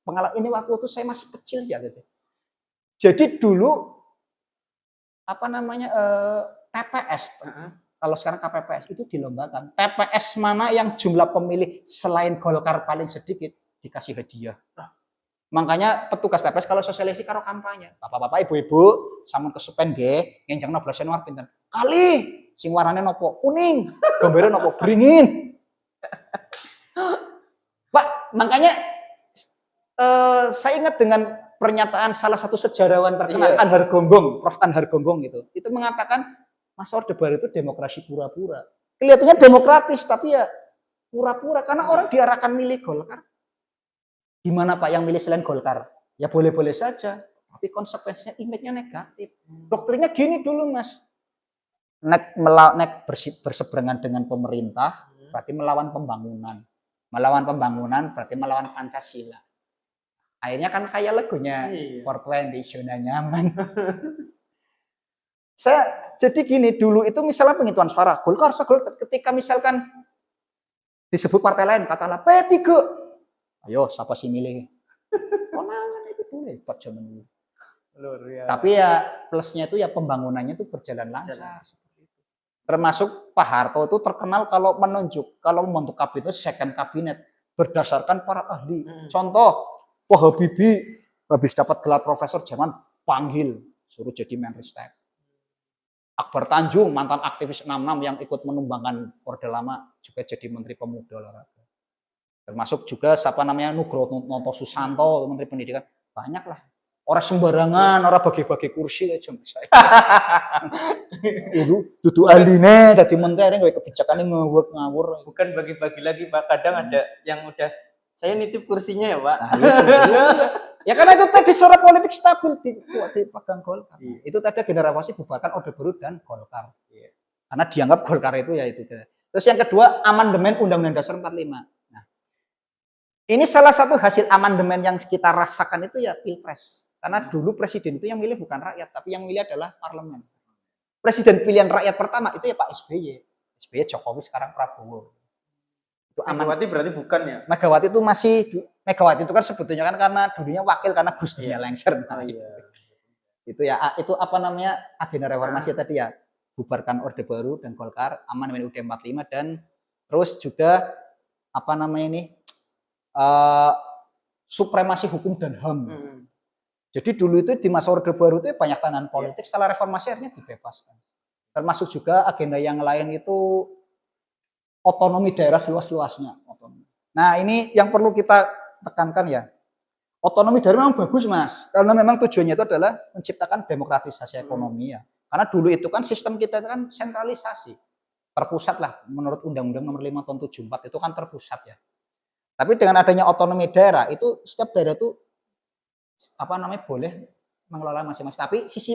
pengalaman ini waktu itu saya masih kecil ya gitu. Jadi dulu apa namanya TPS. Kalau sekarang KPPS itu dilombakan. TPS mana yang jumlah pemilih selain Golkar paling sedikit dikasih hadiah. Makanya petugas TPS kalau sosialisasi karo kampanye. Bapak-bapak, ibu-ibu, sampun kesupen nggih, ngenjang 12 Januari pinten. Kali sing warnane nopo? Kuning. Gambare nopo? Beringin. Pak, makanya saya ingat dengan pernyataan salah satu sejarawan terkenal Anhar Gonggong, Prof. Anhar Gonggong gitu. Itu mengatakan Mas Orde Baru itu demokrasi pura-pura. Kelihatannya demokratis, tapi ya pura-pura. Karena orang diarahkan milih Golkar. Gimana Pak yang milih selain Golkar? Ya boleh-boleh saja. Tapi konsekuensinya image-nya negatif. Doktrinnya gini dulu Mas. Nek berseberangan dengan pemerintah, berarti melawan pembangunan. Melawan pembangunan, berarti melawan Pancasila. Akhirnya kan kayak lagunya, Portland di zona nyaman. Jadi gini, dulu itu misalnya penghitungan suara, Golkar ketika misalkan disebut partai lain, katakanlah P3. Ayo, siapa sih milih? Konangan itu boleh, hebat zaman dulu. Tapi ya plusnya itu ya pembangunannya itu berjalan lancar. Termasuk Pak Harto itu terkenal kalau membentuk kabinet second kabinet berdasarkan para ahli. Contoh, Pak Habibie habis dapat gelar profesor Jerman panggil suruh jadi Menristek. Akbar Tanjung mantan aktivis 66 yang ikut menumbangkan Orde Lama juga jadi Menteri Pemuda Olahraga. Termasuk juga siapa namanya Nugroho Susanto Menteri Pendidikan, banyak lah. Orang sembarangan, orang bagi-bagi kursi aja saya. Itu dudu aline dadi menteri gawe kebijakannya ngawur. Bukan bagi-bagi lagi Pak, kadang ada yang udah saya nitip kursinya ya Pak. Nah, itu. Ya karena itu tadi secara politik stabil dipegang Golkar. Itu tadi generasi bubarkan Orde Baru dan Golkar. Karena dianggap Golkar itu ya itu. Terus yang kedua, amandemen Undang-Undang Dasar 45. Nah, ini salah satu hasil amandemen yang kita rasakan itu ya Pilpres. Karena dulu presiden itu yang milih bukan rakyat, tapi yang milih adalah parlemen. Presiden pilihan rakyat pertama itu ya Pak SBY. SBY Jokowi sekarang Prabowo. Itu Megawati berarti bukan ya? Megawati itu Megawati itu kan sebetulnya kan karena dulunya wakil karena Gus Durnya lengser. Nah, itu ya itu apa namanya agenda reformasi tadi ya, bubarkan Orde Baru dan Golkar, amandemen UUD 45 dan terus juga apa namanya ini supremasi hukum dan HAM. Jadi dulu itu di masa Orde Baru itu banyak tahanan politik, setelah reformasi akhirnya dibebaskan. Termasuk juga agenda yang lain itu otonomi daerah seluas-luasnya. Nah ini yang perlu kita tekankan ya. Otonomi daerah memang bagus Mas, karena memang tujuannya itu adalah menciptakan demokratisasi ekonomi ya. Karena dulu itu kan sistem kita itu kan sentralisasi. Terpusat lah, menurut Undang-Undang Nomor 5 Tahun 74 itu kan terpusat ya. Tapi dengan adanya otonomi daerah, itu setiap daerah itu apa namanya boleh mengelola masing-masing. Tapi sisi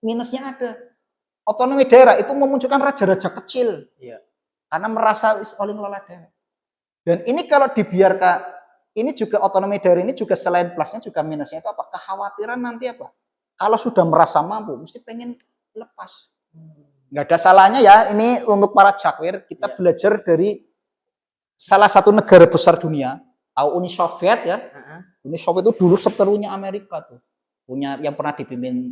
minusnya ada. Otonomi daerah itu memunculkan raja-raja kecil. Karena merasa oleh ngelola daerah. Dan ini kalau dibiarkan, ini juga otonomi daerah ini juga selain plusnya juga minusnya itu apa? Kekhawatiran nanti apa? Kalau sudah merasa mampu, mesti pengen lepas. Nggak ada salahnya ya, ini untuk para cakwir, kita belajar dari salah satu negara besar dunia, tahu Uni Soviet ya. Uni Soviet itu dulu seterunya Amerika tuh. Punya yang pernah dipimpin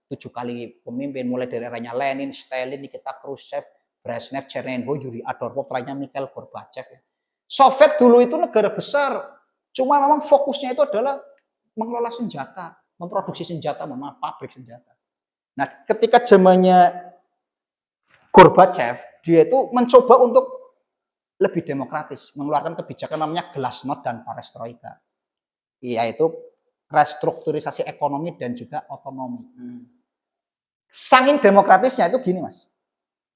7 kali pemimpin, mulai dari eranya Lenin, Stalin, Nikita Khrushchev, Brezhnev, Chernenko, Yuri Andropov, terakhirnya Mikhail Gorbachev ya. Soviet dulu itu negara besar, cuma memang fokusnya itu adalah mengelola senjata, memproduksi senjata, pabrik senjata. Nah, ketika zamannya Gorbachev, dia itu mencoba untuk lebih demokratis, mengeluarkan kebijakan namanya Glasnost dan Perestroika, yaitu restrukturisasi ekonomi dan juga otonomi. Saking demokratisnya itu gini Mas,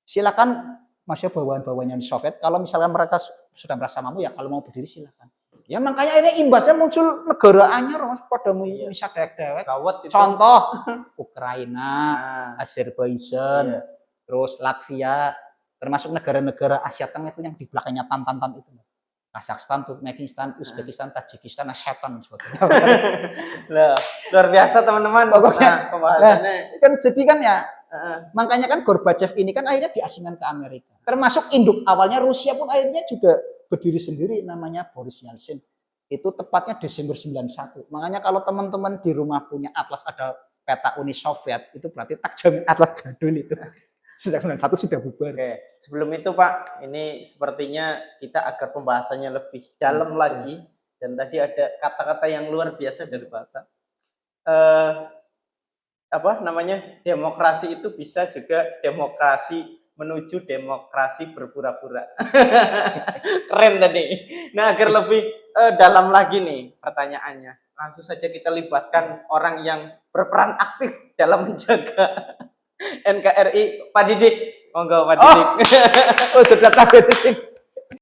silakan Mas bawahan-bawahannya di Soviet, kalau misalkan mereka sudah merasa mampu ya kalau mau berdiri silakan. Ya makanya ini imbasnya muncul negara anyar Mas, pada bisa dewek-dewek. Contoh Ukraina, Azerbaijan, terus Latvia, termasuk negara-negara Asia Tengah itu yang di belakangnya tan-tan itu. Kazakhstan, Turkmenistan, Uzbekistan, Tajikistan, setan sebagainya. Nah, luar biasa teman-teman. Pokoknya pembahasannya. Kan jadi kan ya, makanya kan Gorbachev ini kan akhirnya diasingkan ke Amerika. Termasuk induk awalnya Rusia pun akhirnya juga berdiri sendiri namanya Boris Yeltsin. Itu tepatnya Desember 91. Makanya kalau teman-teman di rumah punya atlas ada peta Uni Soviet, itu berarti tak jamin atlas jadul itu. Sejak 91 sudah bubar. Oke, sebelum itu Pak, ini sepertinya kita agar pembahasannya lebih dalam lagi, dan tadi ada kata-kata yang luar biasa dari Bapak. Apa namanya? Demokrasi itu bisa juga demokrasi menuju demokrasi berpura-pura. Keren tadi. Nah, agar lebih dalam lagi nih pertanyaannya, langsung saja kita libatkan orang yang berperan aktif dalam menjaga NKRI, Pak Didik. Monggo Pak Didik. Oh, sudah tahu di sini.